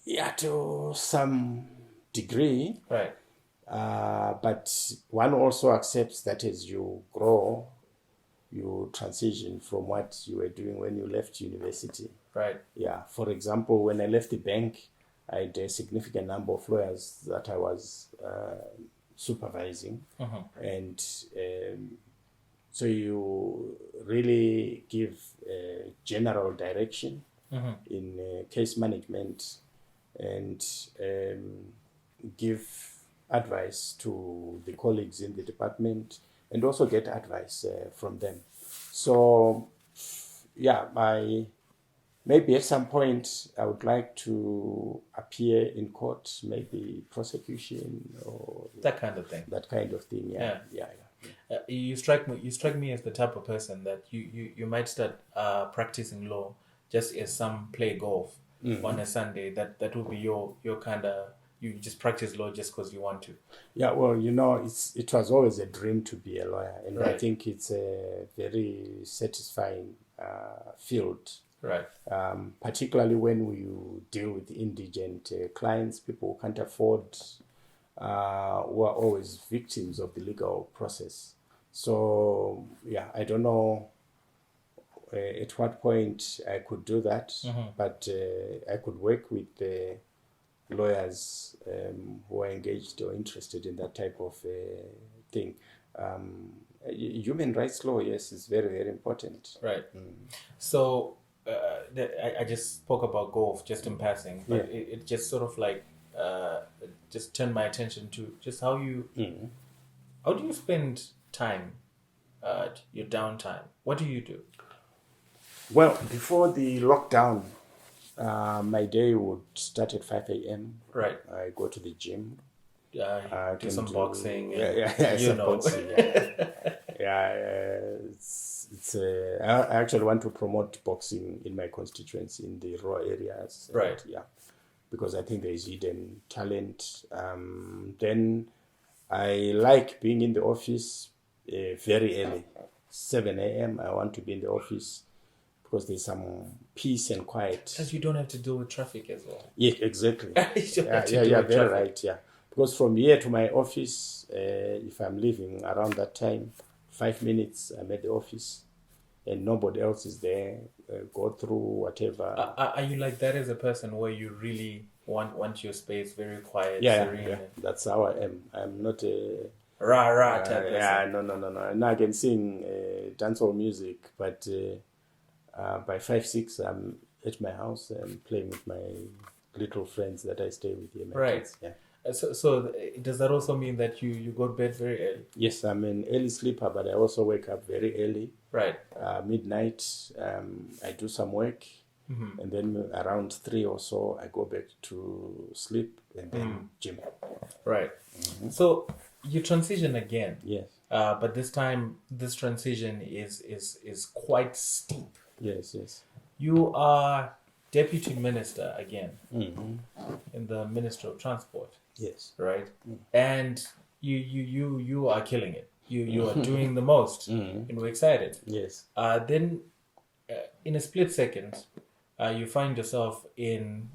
Yeah, to some degree. Right. But one also accepts that as you grow, you transition from what you were doing when you left university. Right. Yeah. For example, when I left the bank, I had a significant number of lawyers that I was supervising. And so you really give general direction in case management, and give advice to the colleagues in the department and also get advice from them. So, yeah, maybe at some point I would like to appear in court, maybe prosecution or that kind of thing. That kind of thing, yeah. You strike me as the type of person that you might start practicing law just as some play golf on a Sunday. That would be your kind of, you just practice law just because you want to. Yeah, well, it was always a dream to be a lawyer, and right. I think it's a very satisfying field. Right. Particularly when you deal with indigent clients, people who can't afford, who are always victims of the legal process. So, yeah, I don't know at what point I could do that, but I could work with lawyers who are engaged or interested in that type of thing. Human rights law, yes, is very, very important. Right. So I just spoke about golf just in passing, but it just sort of like just turned my attention to just how how do you spend time, your downtime? What do you do? Well, before the lockdown, my day would start at 5 a.m. Right. I go to the gym. Do some boxing. Some boxing. I actually want to promote boxing in my constituency in the rural areas. Right. Because I think there is hidden talent. Then I like being in the office very early, 7 a.m. I want to be in the office because there's some peace and quiet. Because you don't have to deal with traffic as well. Yeah, exactly. Very right. Yeah, because from here to my office, if I'm leaving around that time, 5 minutes, I'm at the office, and nobody else is there. Go through whatever. Are you like that as a person, where you really want your space very quiet, serene? Yeah. That's how I am. I'm not a rah type person. Yeah, no. Now I can sing dancehall music, but by 5, 6, I'm at my house and playing with my little friends that I stay with here. Right. Kids. Yeah. So does that also mean that you go to bed very early? Yes, I'm an early sleeper, but I also wake up very early. Right. Midnight, I do some work, and then around 3 or so, I go back to sleep and then gym. Right. So you transition again. Yes. But this time, this transition is quite steep. Yes. You are deputy minister again in the Ministry of Transport. Yes. Right. And you are killing it. You are doing the most, and we're excited. Yes. Then, in a split second, you find yourself in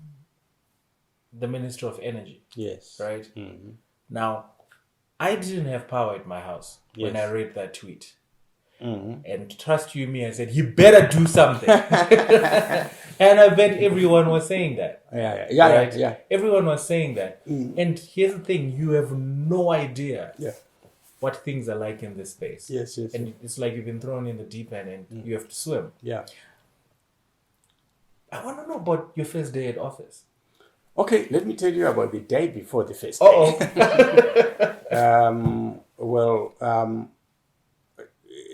the Ministry of Energy. Yes. Right. Now, I didn't have power at my house when I read that tweet. And trust you me, I said, he better do something. And I bet everyone was saying that. Yeah. Everyone was saying that. And here's the thing, you have no idea what things are like in this space. Yes. And it's like you've been thrown in the deep end and you have to swim. Yeah. I want to know about your first day at office. Okay, let me tell you about the day before the first day.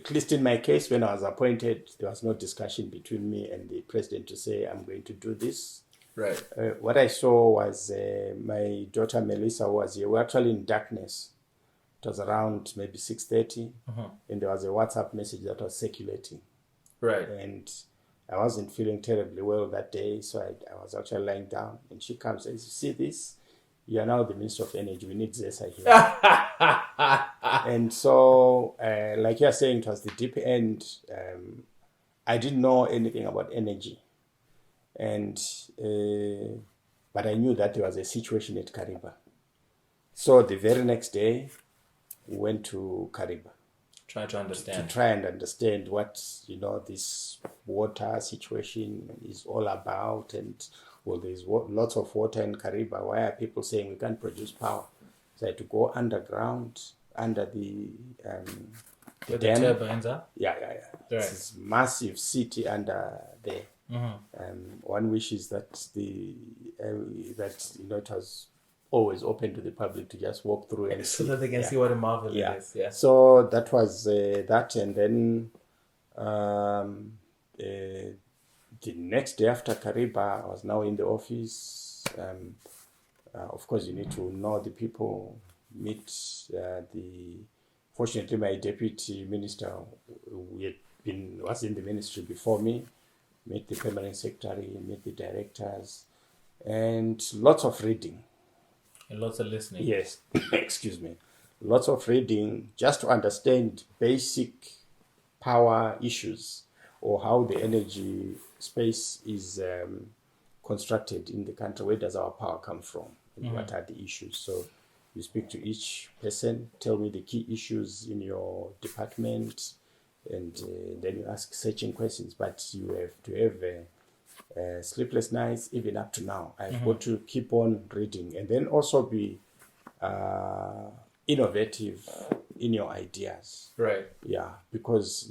At least in my case, when I was appointed, there was no discussion between me and the president to say, I'm going to do this. Right. What I saw was my daughter Melissa was here. We were actually in darkness. It was around maybe 6:30, and there was a WhatsApp message that was circulating. Right. And I wasn't feeling terribly well that day, so I was actually lying down. And she comes and says, you see this? You are now the Minister of Energy. We need Zesa here. And so, like you're saying, it was the deep end. I didn't know anything about energy. And but I knew that there was a situation at Kariba. So the very next day, we went to Kariba. Try to understand. To try and understand what, this water situation is all about. And, well, there's lots of water in Kariba. Why are people saying we can't produce power? So I had to go underground, under the dam. The turbines are? Yeah. Right. It's a massive city under there. One wishes that it was always open to the public to just walk through and so that they can see what a marvel it is. Yeah. So that was that, and then the next day after Kariba, I was now in the office. Of course, you need to know the people, meet Fortunately, my deputy minister was in the ministry before me, meet the permanent secretary, meet the directors, and lots of reading. And lots of listening. Yes, excuse me. Lots of reading just to understand basic power issues or how the energy space is constructed in the country. Where does our power come from? And what are the issues? So you speak to each person, tell me the key issues in your department, and then you ask searching questions. But you have to have sleepless nights, even up to now. I've got to keep on reading, and then also be innovative in your ideas. Right. Yeah, because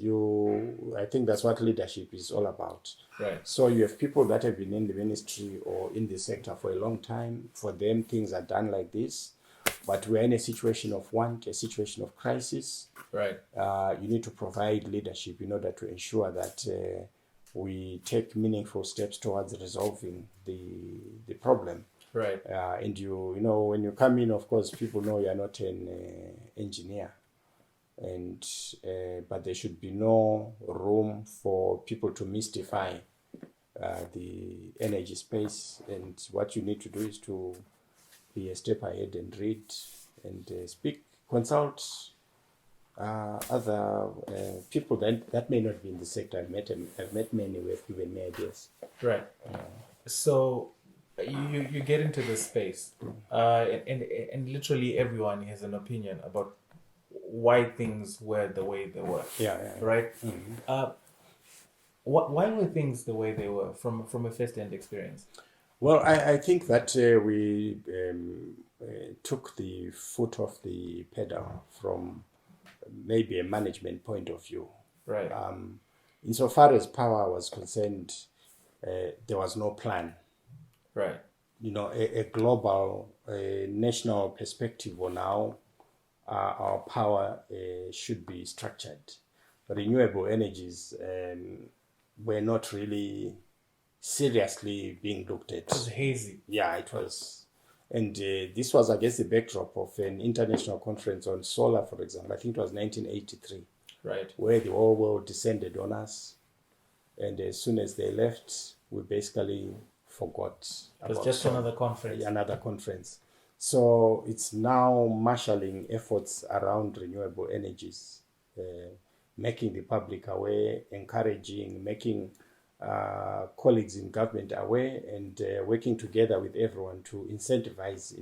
I think that's what leadership is all about. Right. So you have people that have been in the ministry or in the sector for a long time. For them, things are done like this. But we're in a situation of want, a situation of crisis. Right. You need to provide leadership in order to ensure that we take meaningful steps towards resolving the problem. Right. And you know, when you come in, of course, people know you're not an engineer. And but there should be no room for people to mystify the energy space. And what you need to do is to be a step ahead and read and speak, consult other people that may not be in the sector. I've met many who have given me ideas. Right. So you get into this space, and literally everyone has an opinion about why things were the way they were. Yeah. Right. Mm-hmm. Why were things the way they were from a first-hand experience? Well, I think that we took the foot off the pedal from maybe a management point of view. Right. Insofar as power was concerned, there was no plan. Right. You know, a global, national perspective on how our power should be structured. Renewable energies were not really seriously being looked at. It was hazy. Yeah, it was. And this was against the backdrop of an international conference on solar, for example. I think it was 1983. Right. Where the whole world descended on us. And as soon as they left, we basically forgot. It was just another conference. Another conference. So it's now marshalling efforts around renewable energies, making the public aware, encouraging, making colleagues in government aware, and working together with everyone to incentivize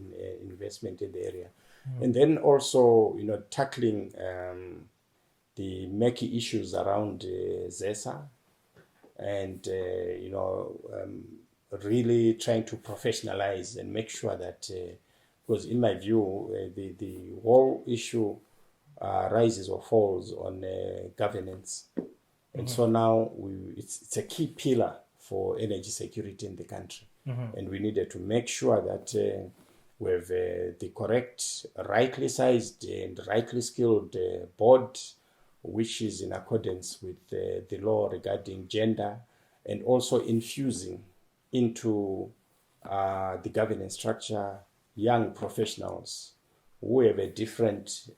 investment in the area. And then also, you know, tackling the murky issues around ZESA, and you know, really trying to professionalize and make sure that, because in my view, the whole issue rises or falls on governance. And so now it's a key pillar for energy security in the country. And we needed to make sure that we have the correct, rightly sized and rightly skilled board, which is in accordance with the law regarding gender, and also infusing into the governance structure young professionals who have a different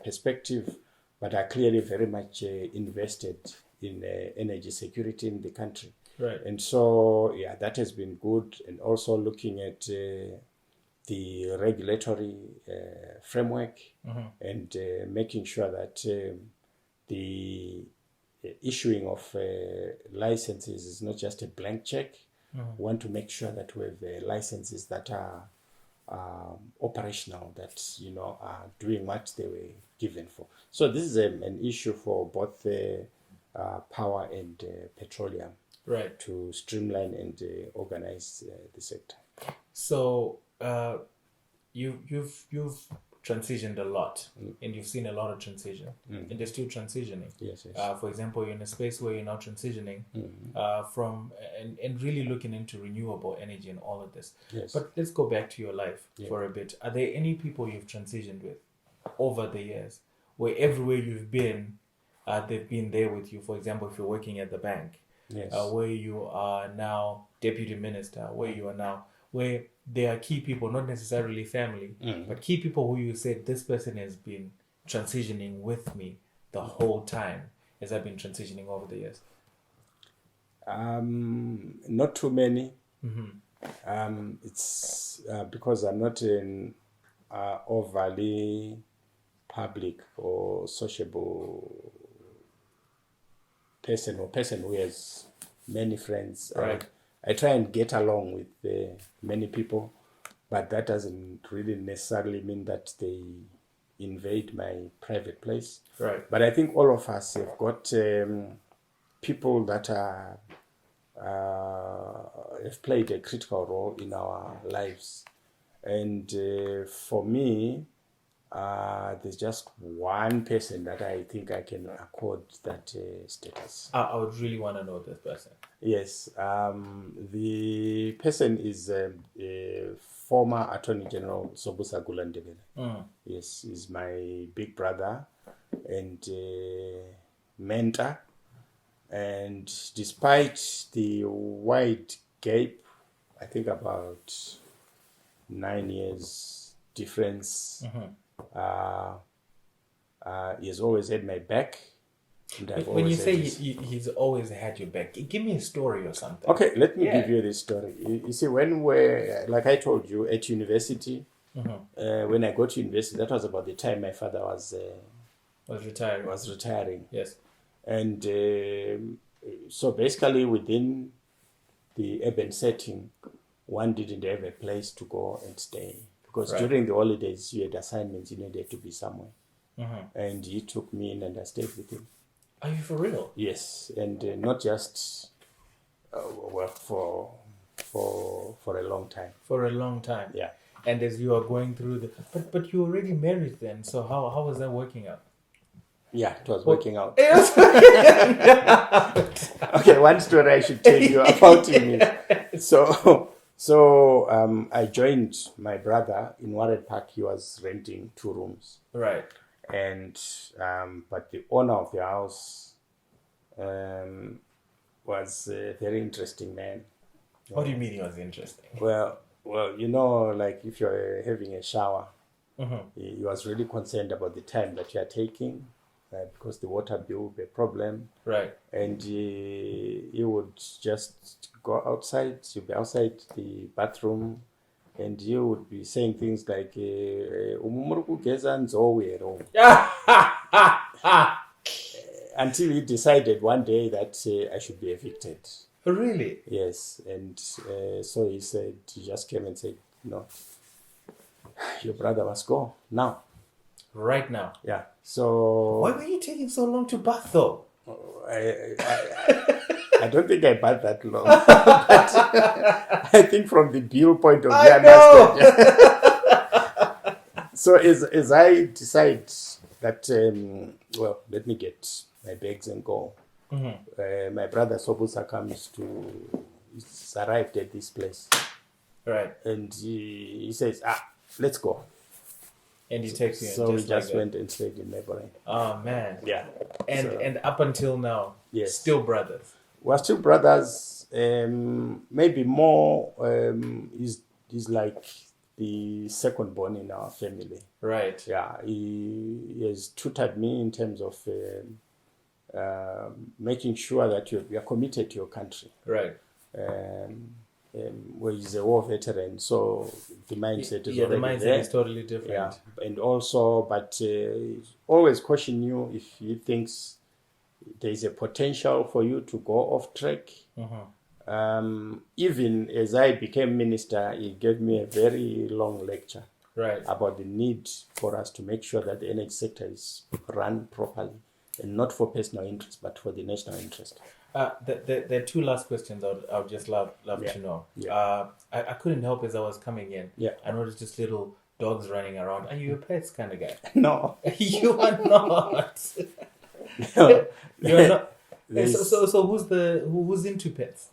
perspective, but are clearly very much invested in energy security in the country. Right. And so, yeah, that has been good. And also looking at the regulatory framework and making sure that the issuing of licenses is not just a blank check. We want to make sure that we have licenses that are operational, that, you know, are doing what they were given for. So this is an issue for both power and petroleum, right, to streamline and organize the sector. So you've transitioned a lot, and you've seen a lot of transition, and you're still transitioning. Yes. For example, you're in a space where you're now transitioning from and really looking into renewable energy and all of this. Yes. But let's go back to your life for a bit. Are there any people you've transitioned with over the years, where everywhere you've been, they've been there with you? For example, if you're working at the bank, where you are now deputy minister, where you are now, where there are key people, not necessarily family, but key people who you said, this person has been transitioning with me the whole time as I've been transitioning over the years? Not too many. It's because I'm not an overly public or sociable person who has many friends. Right. I try and get along with many people, but that doesn't really necessarily mean that they invade my private place. Right. But I think all of us have got people that are have played a critical role in our lives. And for me, there's just one person that I think I can accord that status. I would really want to know this person. Yes. The person is former Attorney General Sobusa Gulandebele. Yes, he's my big brother and mentor. And despite the wide gap, I think about 9 years difference, he has always had my back. When you say he's always had your back, give me a story or something. Okay, let me give you this story. You see, when we're, like I told you, at university, when I got to university, that was about the time my father was retiring. Yes. And so basically within the urban setting, one didn't have a place to go and stay. Because during the holidays, you had assignments, you needed to be somewhere. And he took me in and I stayed with him. Are you for real? Yes, and not just for a long time. For a long time. Yeah. And as you are going through but you already married then, so how was that working out? Yeah, it was working out. Okay, one story I should tell you about him is so I joined my brother in Warren Park. He was renting 2 rooms. Right. And but the owner of the house was a very interesting man. What do you mean he was interesting? Well, you know, like if you're having a shower, he was really concerned about the time that you are taking, because the water bill would be a problem. Right. And he would just go outside. You'd be outside the bathroom. And you would be saying things like, until he decided one day that I should be evicted. Really? Yes. And so he just came and said, no, your brother must go now. Right now? Yeah. So... Why were you taking so long to bath though? I don't think I bath that long. But I think from the bill point of view, I must. So as I decide that, let me get my bags and go. My brother Sobusa he's arrived at this place. Right. And he says, let's go. And he takes you. So we just went and stayed in Melbourne. Oh man. Yeah. And up until now, yes, still brothers. We're still brothers. Maybe more. He's like the second born in our family. Right. Yeah. He has tutored me in terms of making sure that you are committed to your country. Right. Well, he's a war veteran, so the mindset is already the mindset there. Is totally different. Yeah, and also, but always caution you if he thinks there is a potential for you to go off track. Even as I became minister, he gave me a very long lecture about the need for us to make sure that the energy sector is run properly, and not for personal interest, but for the national interest. There are 2 last questions I would just love to know. Yeah. I couldn't help as I was coming in. Yeah. I noticed this little dogs running around. Are you a pets kind of guy? No. You are not. No. You're not. So who's into pets?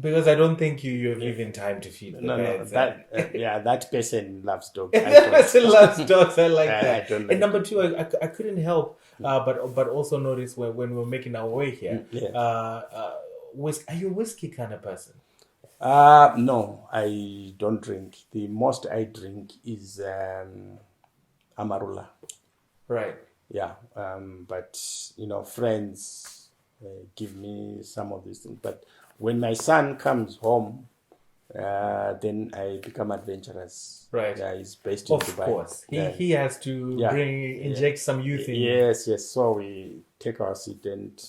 Because I don't think you have even time to feed the pets. That person loves dogs. That person loves dogs. I like that. I don't like and number two, I couldn't help but also notice when we were making our way here. Are you a whiskey kind of person? No, I don't drink. The most I drink is Amarula. Right. Yeah. But friends give me some of these things. But when my son comes home, then I become adventurous. Right. Yeah, he's based in Dubai. Of course. He has to inject some youth in you. Yes. So we take our seat and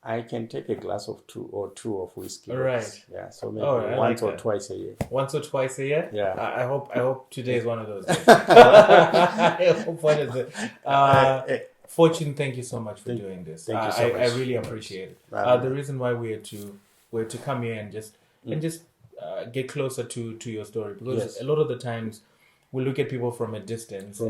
I can take a glass of two of whiskey. Right. Yeah. So maybe once or twice a year. Once or twice a year? Yeah. I hope today is one of those days. I hope one of the Fortune, thank you so much for doing this. Thank you so much. I really appreciate it. The reason why we had to come here and just get closer to your story, because a lot of the times we look at people from a distance and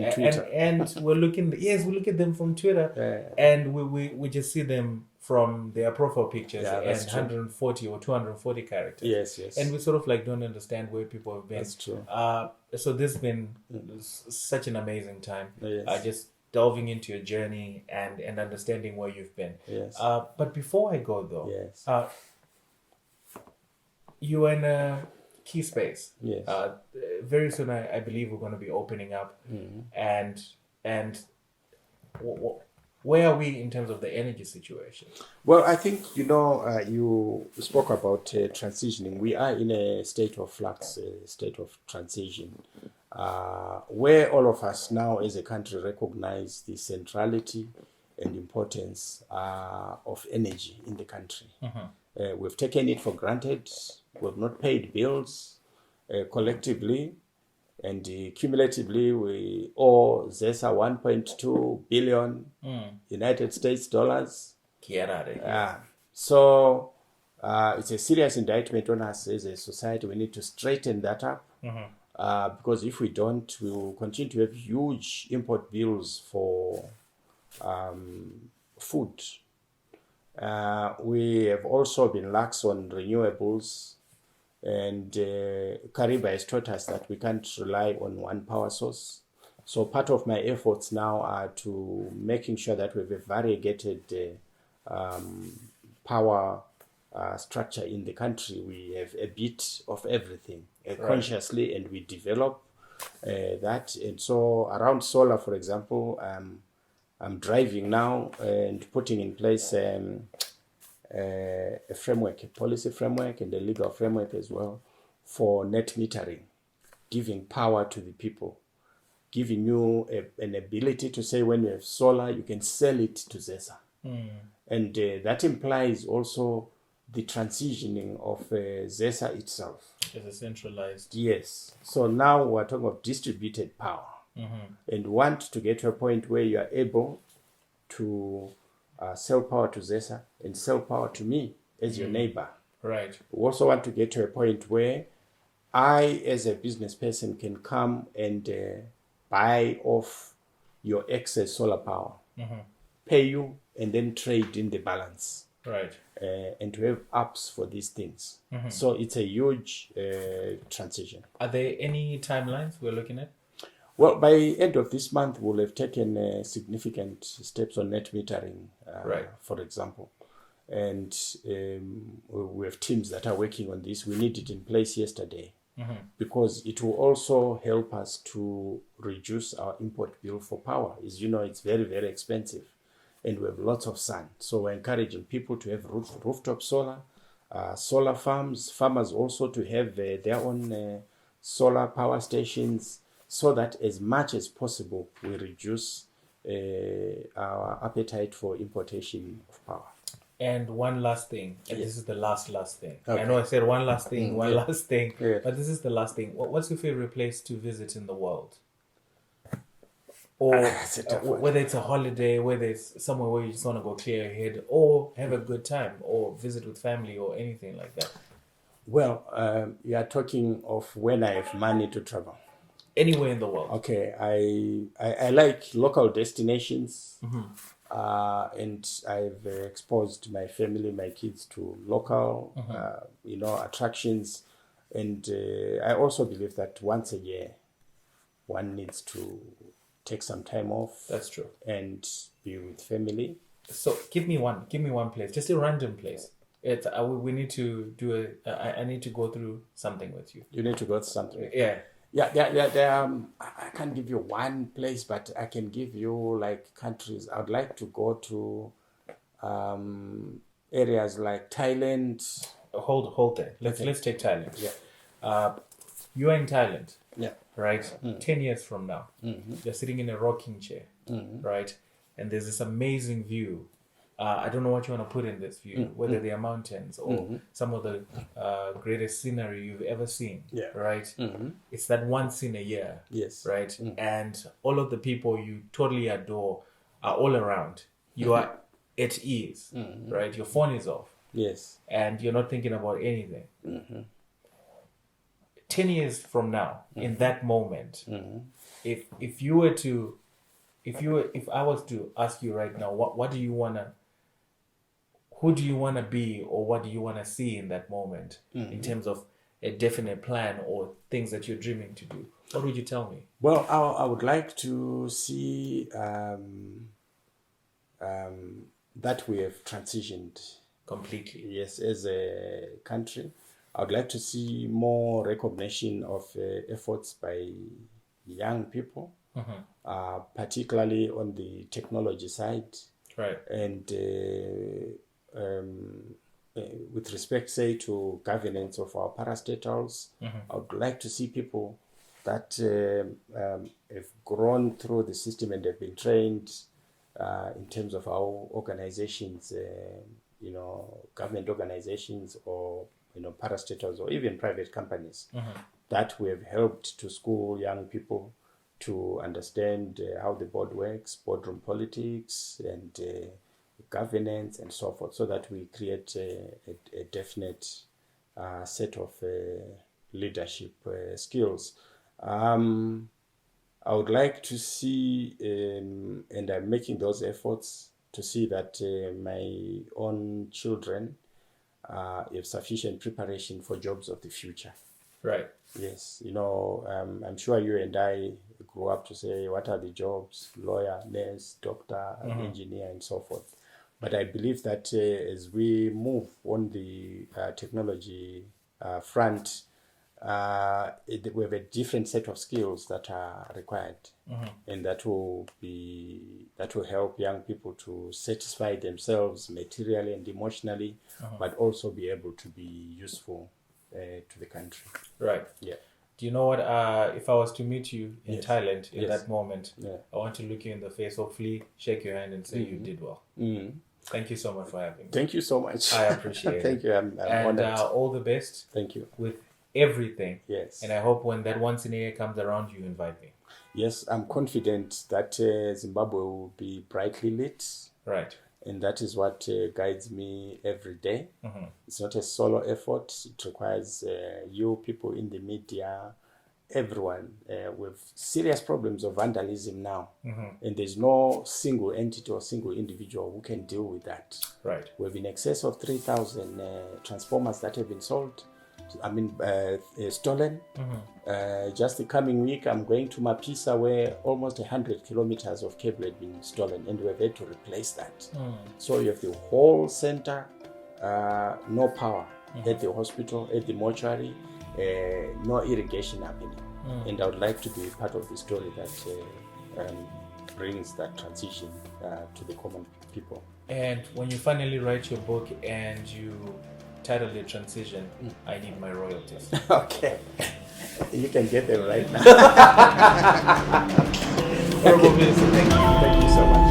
we look at them from Twitter and we just see them from their profile pictures and 140 or 240 characters. Yes. And we sort of like don't understand where people have been. That's true. So this has been such an amazing time. Yes. Just delving into your journey and understanding where you've been. Yes. But before I go though, you are in a key space. Yes. Very soon, I believe we're going to be opening up, and where are we in terms of the energy situation? Well, I think you spoke about transitioning. We are in a state of flux, a state of transition, where all of us now as a country recognize the centrality and importance of energy in the country. We've taken it for granted. We've not paid bills collectively, and cumulatively we owe ZESA 1.2 billion United States dollars. Get out of here. So it's a serious indictment on us as a society. We need to straighten that up, because if we don't, we will continue to have huge import bills for food. We have also been lax on renewables, and Kariba has taught us that we can't rely on one power source. So part of my efforts now are to making sure that we have a variegated power structure in the country. We have a bit of everything consciously, and we develop that. And so around solar, for example, I'm driving now and putting in place a framework, a policy framework and a legal framework as well for net metering, giving power to the people, giving you an ability to say when you have solar, you can sell it to ZESA. And that implies also the transitioning of ZESA itself. As a centralized. Yes. So now we're talking of distributed power. And want to get to a point where you are able to sell power to ZESA and sell power to me as your neighbor. Right. We also want to get to a point where I, as a business person, can come and buy off your excess solar power, pay you, and then trade in the balance. Right. And to have apps for these things. So it's a huge transition. Are there any timelines we're looking at? Well, by end of this month, we'll have taken significant steps on net metering, for example. And we have teams that are working on this. We need it in place yesterday because it will also help us to reduce our import bill for power. As you know, it's very, very expensive. And we have lots of sun. So we're encouraging people to have rooftop solar, solar farmers also to have their own solar power stations, so that as much as possible we reduce our appetite for importation of power. And one last thing, and this is the last thing. Okay. I know I said one last thing, last thing, Yeah. but this is the last thing. What's your favorite place to visit in the world? Or whether it's a holiday, whether it's somewhere where you just want to go clear your head, or have a good time, or visit with family, or anything like that. Well, you are talking of when I have money to travel. Anywhere in the world. Okay, I like local destinations, and I've exposed my family, my kids to local, attractions, and I also believe that once a year, one needs to take some time off. That's true. And be with family. So give me one place, just a random place. We need to do I need to go through something with you. You need to go through something. Yeah. Yeah. I can't give you one place, but I can give you like countries. I'd like to go to areas like Thailand. Hold there. Let's take Thailand. Yeah. You are in Thailand. Yeah. Right. 10 years from now, you're sitting in a rocking chair. Right. And there's this amazing view. I don't know what you want to put in this view, whether they are mountains or some of the greatest scenery you've ever seen. Yeah. Right? It's that once in a year. Yes. Right? And all of the people you totally adore are all around. You are at ease. Right? Your phone is off. Yes. And you're not thinking about anything. 10 years from now, in that moment, if I was to ask you right now, what do you wanna, who do you wanna be, or what do you wanna see in that moment, in terms of a definite plan or things that you're dreaming to do? What would you tell me? Well, I would like to see that we have transitioned completely. Yes, as a country. I would like to see more recognition of efforts by young people, particularly on the technology side. Right. And with respect, say, to governance of our parastatals, I would like to see people that have grown through the system and have been trained in terms of our organizations, government organizations or parastatals or even private companies, that we have helped to school young people to understand how the board works, boardroom politics, and governance, and so forth, so that we create a definite set of leadership skills. I would like to see, and I'm making those efforts to see that my own children have sufficient preparation for jobs of the future. Right. Yes. I'm sure you and I grew up to say, what are the jobs? Lawyer, nurse, doctor, engineer, and so forth. But I believe that as we move on the technology front, we have a different set of skills that are required, and that will help young people to satisfy themselves materially and emotionally, but also be able to be useful to the country. Right. Yeah. Do you know what? If I was to meet you in Thailand in that moment, I want to look you in the face, hopefully shake your hand and say you did well. Thank you so much for having me. Thank you so much. I appreciate it. Thank you. I'm honored. And all the best. Thank you. With everything. Yes. And I hope when that once in a year comes around, you invite me. Yes, I'm confident that Zimbabwe will be brightly lit. Right. And that is what guides me every day. It's not a solo effort. It requires you, people in the media, everyone. With serious problems of vandalism now. And there's no single entity or single individual who can deal with that. Right. We have in excess of 3,000 transformers that have been sold. Stolen. Just the coming week, I'm going to Mapisa, where almost 100 kilometers of cable had been stolen, and we've had to replace that. So you have the whole center, no power at the hospital, at the mortuary, no irrigation happening. And I would like to be part of the story that brings that transition to the common people. And when you finally write your book and you title it Transition, I need my royalties. Okay. You can get them right now. Honorable Minister, thank you. Thank you so much.